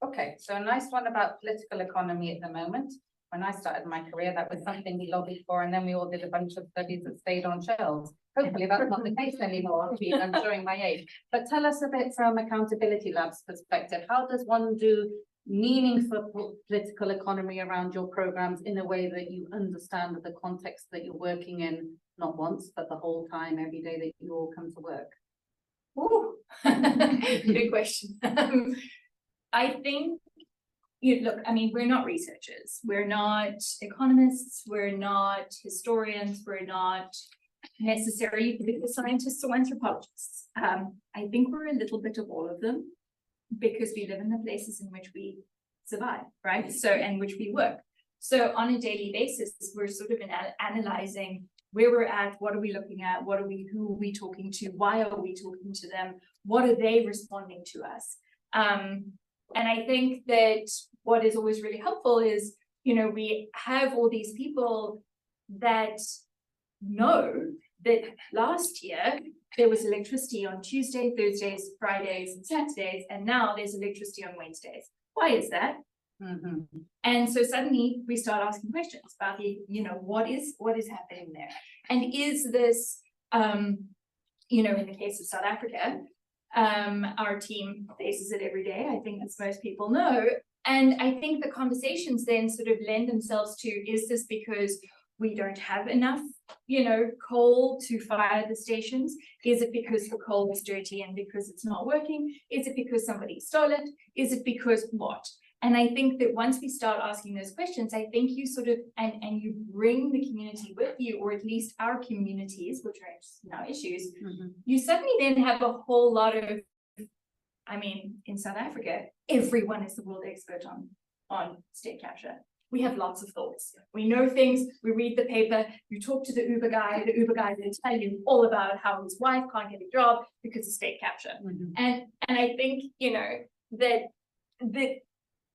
Okay, so a nice one about political economy at the moment. When I started my career, that was something we lobbied for, and then we all did a bunch of studies that stayed on shelves. Hopefully that's not the case anymore. I'm showing my age. But tell us a bit from Accountability Lab's perspective. How does one do meaningful political economy around your programs in a way that you understand the context that you're working in, not once, but the whole time, every day that you all come to work? Ooh, good question. I think, look, I mean, we're not researchers, we're not economists, we're not historians, we're not necessarily political scientists or anthropologists. I think we're a little bit of all of them because we live in the places in which we survive, right? So, and which we work. So on a daily basis, we're sort of analyzing where we're at, what are we looking at, who are we talking to, why are we talking to them, what are they responding to us? And I think that what is always really helpful is, you know, we have all these people that know that last year there was electricity on Tuesday, Thursdays, Fridays, and Saturdays, and now there's electricity on Wednesdays. Why is that? And so suddenly we start asking questions about the, you know, what is happening there, and is this, you know, in the case of South Africa, our team faces it every day. I think as most people know, and I think the conversations then sort of lend themselves to: is this because we don't have enough, you know, coal to fire the stations? Is it because the coal is dirty and because it's not working? Is it because somebody stole it? Is it because what? And I think that once we start asking those questions, I think you sort of, and you bring the community with you, or at least our communities, which are now issues, you suddenly then have a whole lot of, I mean, in South Africa, everyone is the world expert on state capture. we have lots of thoughts. We know things, we read the paper, you talk to the Uber guy will tell you all about how his wife can't get a job because of state capture. And I think, you know, that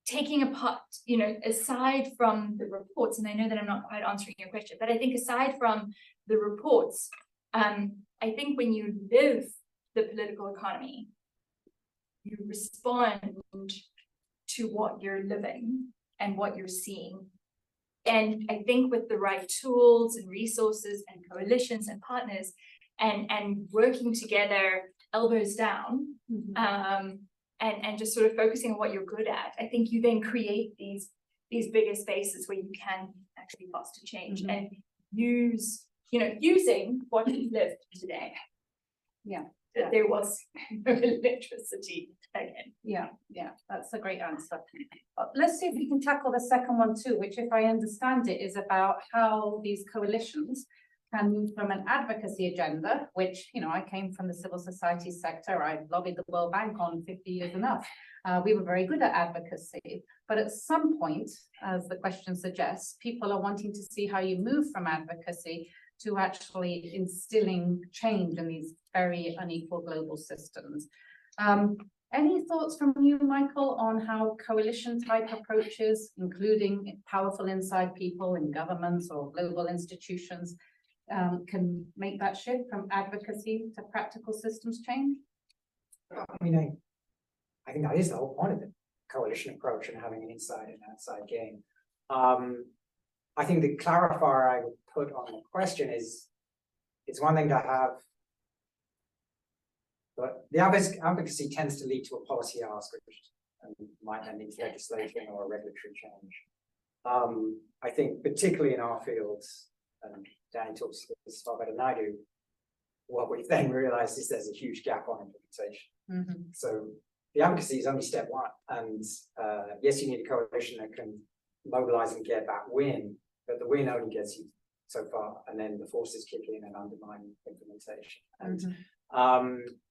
taking apart, you know, aside from the reports, and I know that I'm not quite answering your question, but I think aside from the reports, I think when you live the political economy, you respond to what you're living and what you're seeing. And I think with the right tools and resources and coalitions and partners and working together, elbows down, and just sort of focusing on what you're good at, I think you then create these bigger spaces where you can actually foster change and use, you know, using what you've lived today. Yeah. That there was no electricity again. Yeah, that's a great answer. Let's see if we can tackle the second one too, which, if I understand it, is about how these coalitions can move from an advocacy agenda, which, you know, I came from the civil society sector. I lobbied the World Bank on 50 years enough. We were very good at advocacy, but at some point, as the question suggests, people are wanting to see how you move from advocacy to actually instilling change in these very unequal global systems. Any thoughts from you, Michael, on how coalition type approaches, including powerful inside people in governments or global institutions, can make that shift from advocacy to practical systems change? I mean, I think that is the whole point of the coalition approach and having an inside and outside game. I think the clarifier I would put on the question is, it's one thing to have, but the advocacy tends to lead to a policy ask, which might then lead to legislation or a regulatory change. I think particularly in our fields, and Danny talks this far better than I do, what we then realize is there's a huge gap on implementation. So the advocacy is only step one, and yes, you need a coalition that can mobilize and get that win, but the win only gets you so far, and then the forces kick in and undermine implementation. And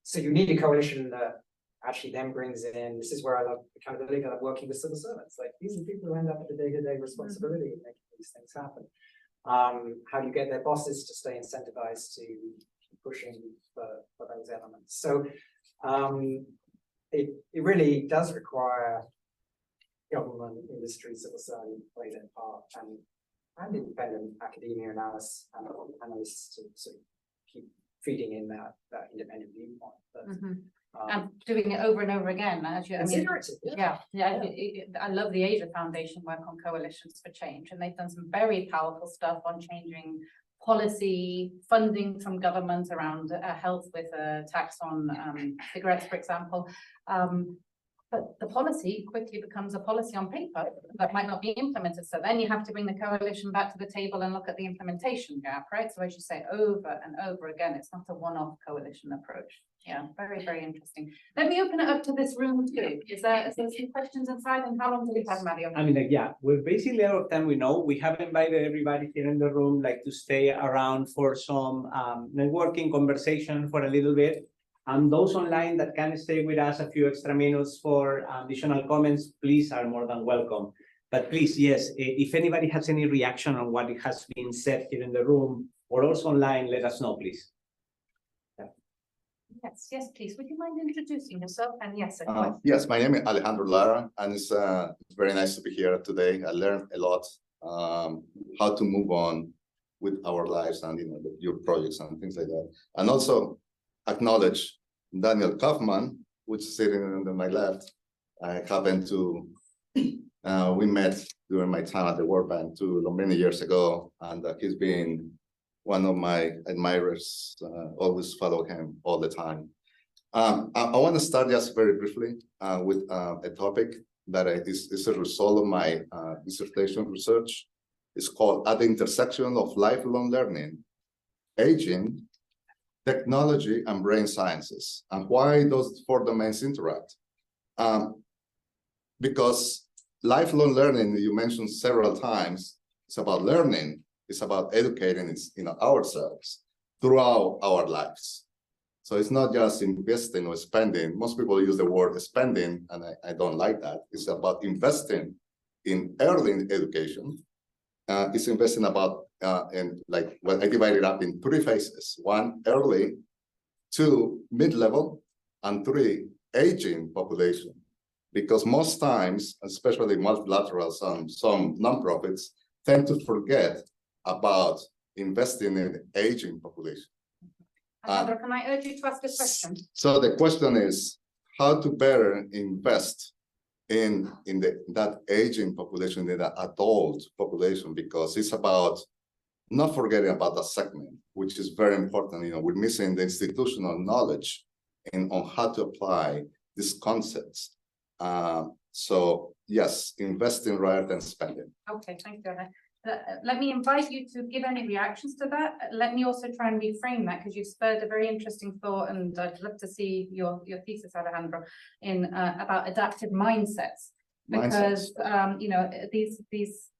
so you need a coalition that actually then brings in, this is where I love accountability, I love working with civil servants. Like, these are people who end up with the day-to-day responsibility of making these things happen. How do you get their bosses to stay incentivized to keep pushing for those elements? So it really does require government, industry, civil society to play their part, and independent academia analysts to sort of keep feeding in that independent viewpoint. But, and doing it over and over again, as you, I mean, yeah. I love the Asia Foundation work on coalitions for change, and they've done some very powerful stuff on changing policy, funding from government around health, with a tax on cigarettes, for example. But the policy quickly becomes a policy on paper that might not be implemented. So then you have to bring the coalition back to the table and look at the implementation gap, right? So as you say, over and over again, it's not a one-off coalition approach. Yeah, very, very interesting. Let me open it up to this room too. Is there some questions inside, and how long do we have, Mario? I mean, yeah, we're basically out of time. We know we have invited everybody here in the room, like, to stay around for some networking conversation for a little bit. Those online that can stay with us a few extra minutes for additional comments, please, are more than welcome. But please, yes, if anybody has any reaction on what has been said here in the room or also online, let us know, please. Yes, please. Would you mind introducing yourself? And yes, yes, my name is Alejandro Lara, and it's very nice to be here today. I learned a lot how to move on with our lives and, you know, your projects and things like that. And also acknowledge Daniel Kaufman, which is sitting on my left. I happened to, we met during my time at the World Bank many years ago, and he's been one of my admirers, always follow him all the time. I want to start just very briefly with a topic that is a result of my dissertation research. It's called At the Intersection of Lifelong Learning, Aging, Technology, and Brain Sciences, and why those four domains interact. Because lifelong learning, you mentioned several times, it's about learning. It's about educating ourselves throughout our lives. So it's not just investing or spending. Most people use the word spending, and I don't like that. It's about investing in early education is investing about in like, well, I divided up in 3 phases. 1, early, 2, mid-level, and 3, aging population. Because most times, especially multilaterals, some nonprofits tend to forget about investing in aging population. Alejandro, can I urge you to ask a question? So the question is how to better invest in that aging population, in the adult population, because it's about not forgetting about the segment, which is very important. You know, we're missing the institutional knowledge on how to apply these concepts. So yes, investing rather than spending. Okay, thank you. Let me invite you to give any reactions to that. Let me also try and reframe that, because you've spurred a very interesting thought, and I'd love to see your thesis, Alejandro, in about adaptive mindsets. Because you know, these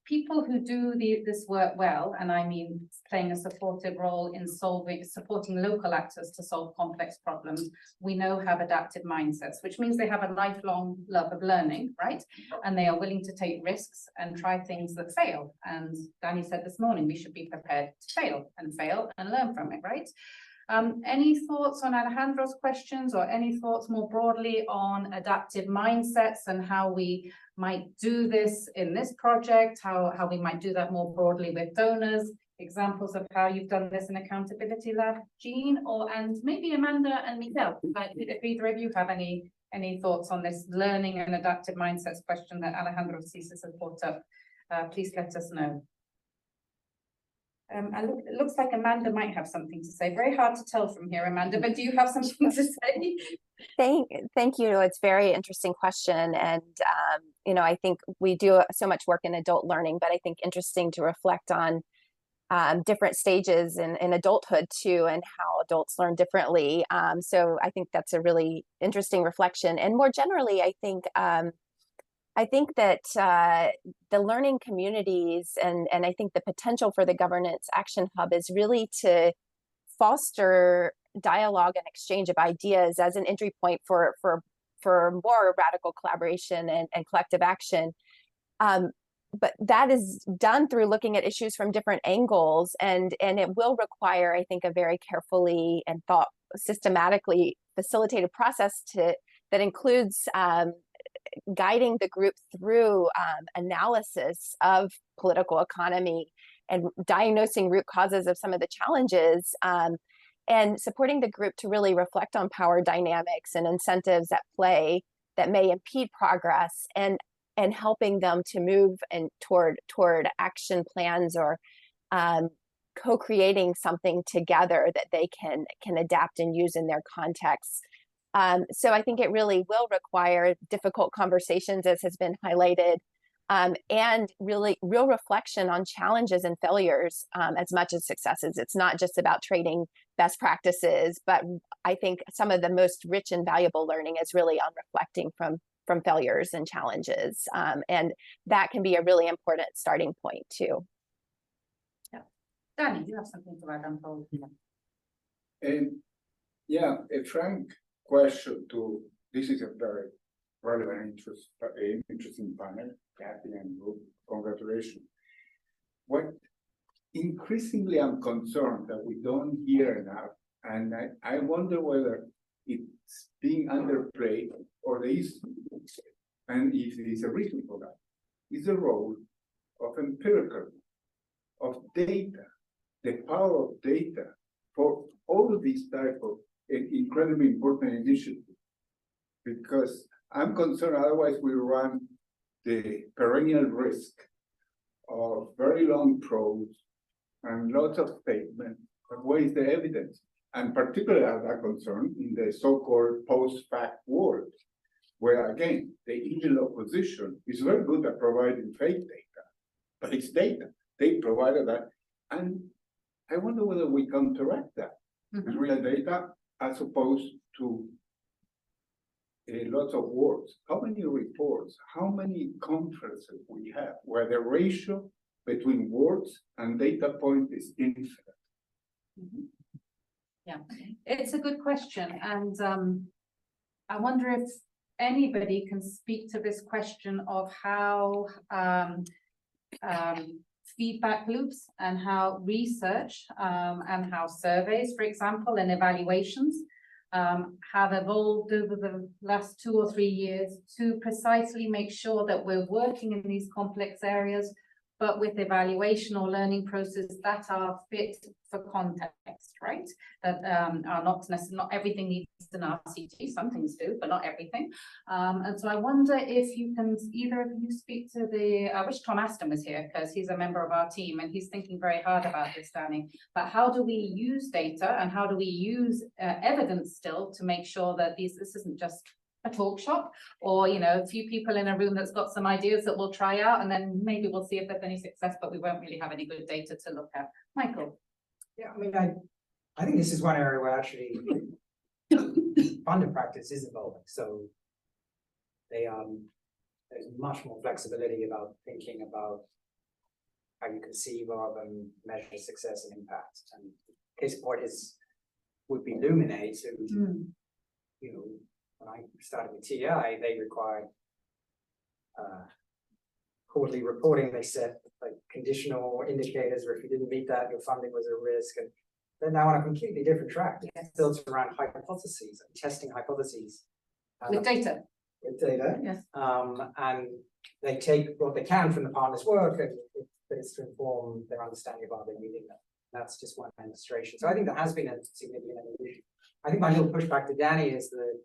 people who do this work well, and I mean playing a supportive role in supporting local actors to solve complex problems, we know have adaptive mindsets, which means they have a lifelong love of learning, right? And they are willing to take risks and try things that fail. And Danny said this morning, we should be prepared to fail and learn from it, right? Any thoughts on Alejandro's questions, or any thoughts more broadly on adaptive mindsets and how we might do this in this project, how we might do that more broadly with donors, examples of how you've done this in Accountability Lab, Jean, and maybe Amanda and Miguel, if either of you have any thoughts on this learning and adaptive mindsets question that Alejandro's thesis has brought up, please let us know. It looks like Amanda might have something to say. Very hard to tell from here, Amanda, but do you have something to say? Thank you. It's a very interesting question. And, you know, I think we do so much work in adult learning, but I think interesting to reflect on different stages in adulthood too, and how adults learn differently. So I think that's a really interesting reflection. And more generally, I think that the learning communities and I think the potential for the Governance Action Hub is really to foster dialogue and exchange of ideas as an entry point for more radical collaboration and collective action. But that is done through looking at issues from different angles, and it will require, I think, a very carefully and systematically facilitated process that includes guiding the group through analysis of political economy and diagnosing root causes of some of the challenges, and supporting the group to really reflect on power dynamics and incentives at play that may impede progress, and helping them to move toward action plans, or co-creating something together that they can adapt and use in their contexts. So I think it really will require difficult conversations, as has been highlighted, and real reflection on challenges and failures as much as successes. It's not just about trading best practices, but I think some of the most rich and valuable learning is really on reflecting from failures and challenges. And that can be a really important starting point too. Yeah. Danny, you have something to add on? And yeah, a frank question to, this is a very relevant, interesting panel, Kathy and group, congratulations. What increasingly I'm concerned that we don't hear enough, and I wonder whether it's being underplayed or there is, and if there is a reason for that, is the role of empirical, of data, the power of data for all of these type of incredibly important initiatives. Because I'm concerned, otherwise we run the perennial risk of very long prose and lots of statements, but where is the evidence? And particularly as I'm concerned in the so-called post-fact world, where again, the evil opposition is very good at providing fake data, but it's data. They provided that. And I wonder whether we counteract that with real data as opposed to lots of words. How many reports, how many conferences we have where the ratio between words and data point is infinite? Yeah, it's a good question. And I wonder if anybody can speak to this question of how feedback loops and how research and how surveys, for example, and evaluations have evolved over the last 2 or 3 years to precisely make sure that we're working in these complex areas, but with evaluation or learning processes that are fit for context, right? That are not necessarily, not everything needs an RCT, some things do, but not everything. And so I wonder if you can, either of you speak to the, I wish Tom Aston was here because he's a member of our team and he's thinking very hard about this, Danny. But how do we use data and how do we use evidence still to make sure that this isn't just a talk shop, or a few people in a room that's got some ideas that we'll try out, and then maybe we'll see if there's any success, but we won't really have any good data to look at. Michael. Yeah, I mean, I think this is one area where actually funded practice is evolving. So there's much more flexibility about thinking about how you conceive of and measure success and impact. And case in point would be Luminate, who, when I started with TI, they required quarterly reporting. They set like conditional indicators where if you didn't meet that, your funding was at risk. And they're now on a completely different track. It's built around hypotheses and testing hypotheses. With data. With data. Yes. And they take what they can from the partners' work, and it's to inform their understanding of how they're meeting them. That's just one illustration. So I think there has been a significant evolution. I think my little pushback to Danny is that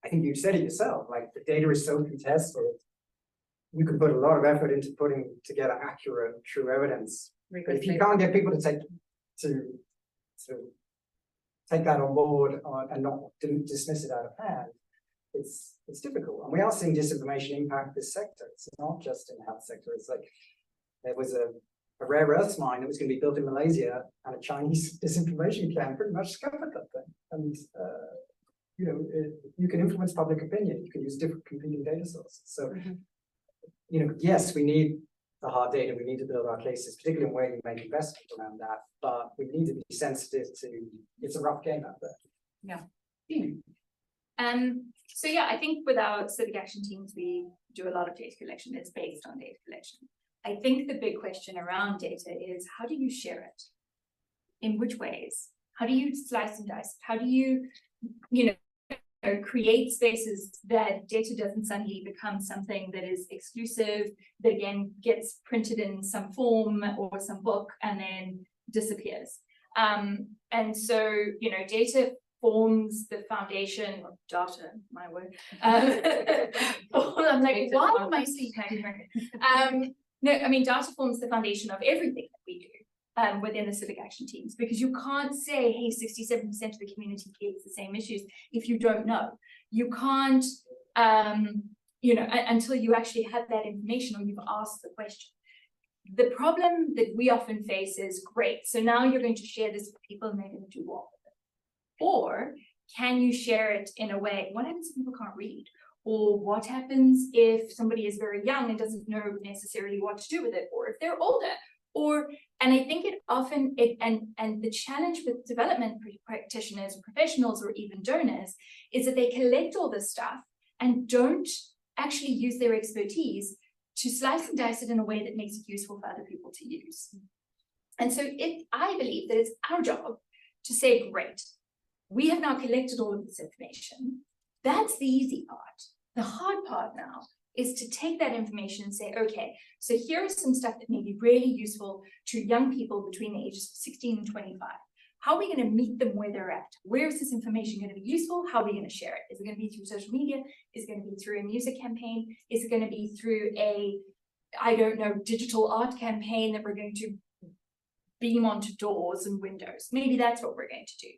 I think you said it yourself, like the data is so contested. You can put a lot of effort into putting together accurate, true evidence. But if you can't get people to take that on board and not dismiss it out of hand, it's difficult. And we are seeing disinformation impact this sector. It's not just in the health sector. It's like there was a rare earths mine that was going to be built in Malaysia, and a Chinese disinformation camp pretty much scuppered that thing. And you can influence public opinion. You can use different competing data sources. So, yes, we need the hard data. We need to build our cases, particularly in where you make investment around that. But we need to be sensitive to it's a rough game out there. Yeah. So yeah, I think with our civic action teams, we do a lot of data collection. It's based on data collection. I think the big question around data is, how do you share it? In which ways? How do you slice and dice? How do you, create spaces that data doesn't suddenly become something that is exclusive, that again gets printed in some form or some book and then disappears. And so, data forms the foundation of data, my word. I'm like, why am I sleeping? No, I mean, data forms the foundation of everything that we do. Within the civic action teams, because you can't say, hey, 67% of the community gets the same issues if you don't know. You can't, until you actually have that information or you've asked the question. The problem that we often face is, great, so now you're going to share this with people and they're going to do what with it? Or can you share it in a way, what happens if people can't read? Or what happens if somebody is very young and doesn't know necessarily what to do with it? Or if they're older? And I think and the challenge with development practitioners, professionals, or even donors is that they collect all this stuff and don't actually use their expertise to slice and dice it in a way that makes it useful for other people to use. And so I believe that it's our job to say, great, we have now collected all of this information. That's the easy part. The hard part now is to take that information and say, okay, so here is some stuff that may be really useful to young people between the ages of 16 and 25. How are we going to meet them where they're at? Where is this information going to be useful? How are we going to share it? Is it going to be through social media? Is it going to be through a music campaign? Is it going to be through a, digital art campaign that we're going to beam onto doors and windows? Maybe that's what we're going to do.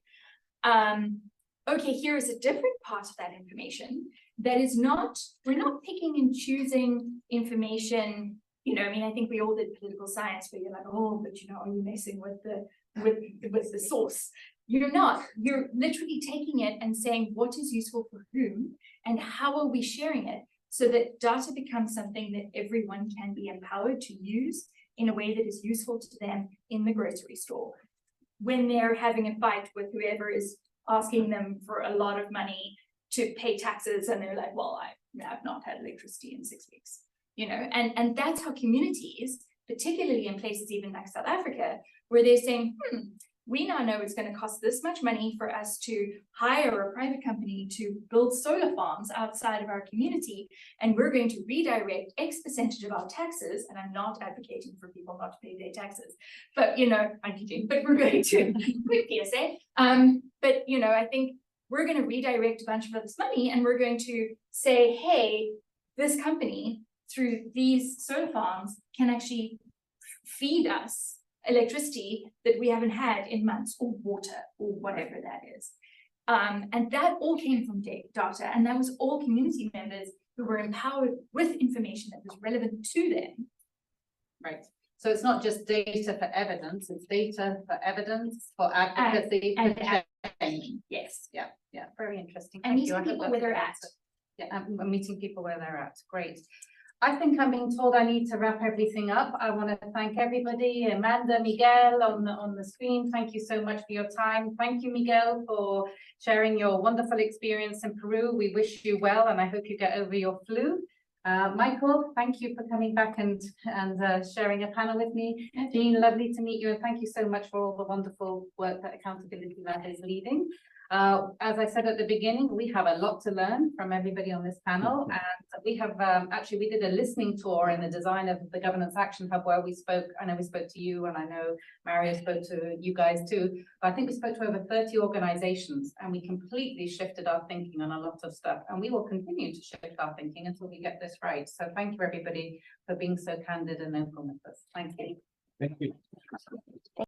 Okay, here is a different part of that information that is not, we're not picking and choosing information. I think we all did political science where you're like, oh, but are you messing with the source? You're not. You're literally taking it and saying what is useful for whom and how are we sharing it so that data becomes something that everyone can be empowered to use in a way that is useful to them in the grocery store. When they're having a fight with whoever is asking them for a lot of money to pay taxes, and they're like, well, I've not had electricity in 6 weeks, you know, and that's how communities, particularly in places even like South Africa, where they're saying, we now know it's going to cost this much money for us to hire a private company to build solar farms outside of our community, and we're going to redirect X percentage of our taxes, and I'm not advocating for people not to pay their taxes, but, you know, I'm kidding, but we're going to, quick PSA, but, you know, I think we're going to redirect a bunch of this money, and we're going to say, hey, this company, through these solar farms, can actually feed us electricity that we haven't had in months, or water, or whatever that is. And that all came from data, and that was all community members who were empowered with information that was relevant to them. Right. So it's not just data for evidence, it's data for evidence, for advocacy, and for change. Yes. Yeah, very interesting. And Thank you. meeting I hope people that's where they're the at. answer. Yeah, and meeting people where they're at. Great. I think I'm being told I need to wrap everything up. I want to thank everybody, Amanda, Miguel on the screen. Thank you so much for your time. Thank you, Miguel, for sharing your wonderful experience in Peru. We wish you well, and I hope you get over your flu. Michael, thank you for coming back and sharing a panel with me. Jean, lovely to meet you, and thank you so much for all the wonderful work that Accountability Lab is leading. As I said at the beginning, we have a lot to learn from everybody on this panel, and we have actually, we did a listening tour in the design of the Governance Action Hub where we spoke. I know we spoke to you, and I know Mario spoke to you guys too, but I think we spoke to over 30 organizations, and we completely shifted our thinking on a lot of stuff, and we will continue to shift our thinking until we get this right. So thank you everybody for being so candid and open with us. Thank you. Thank you.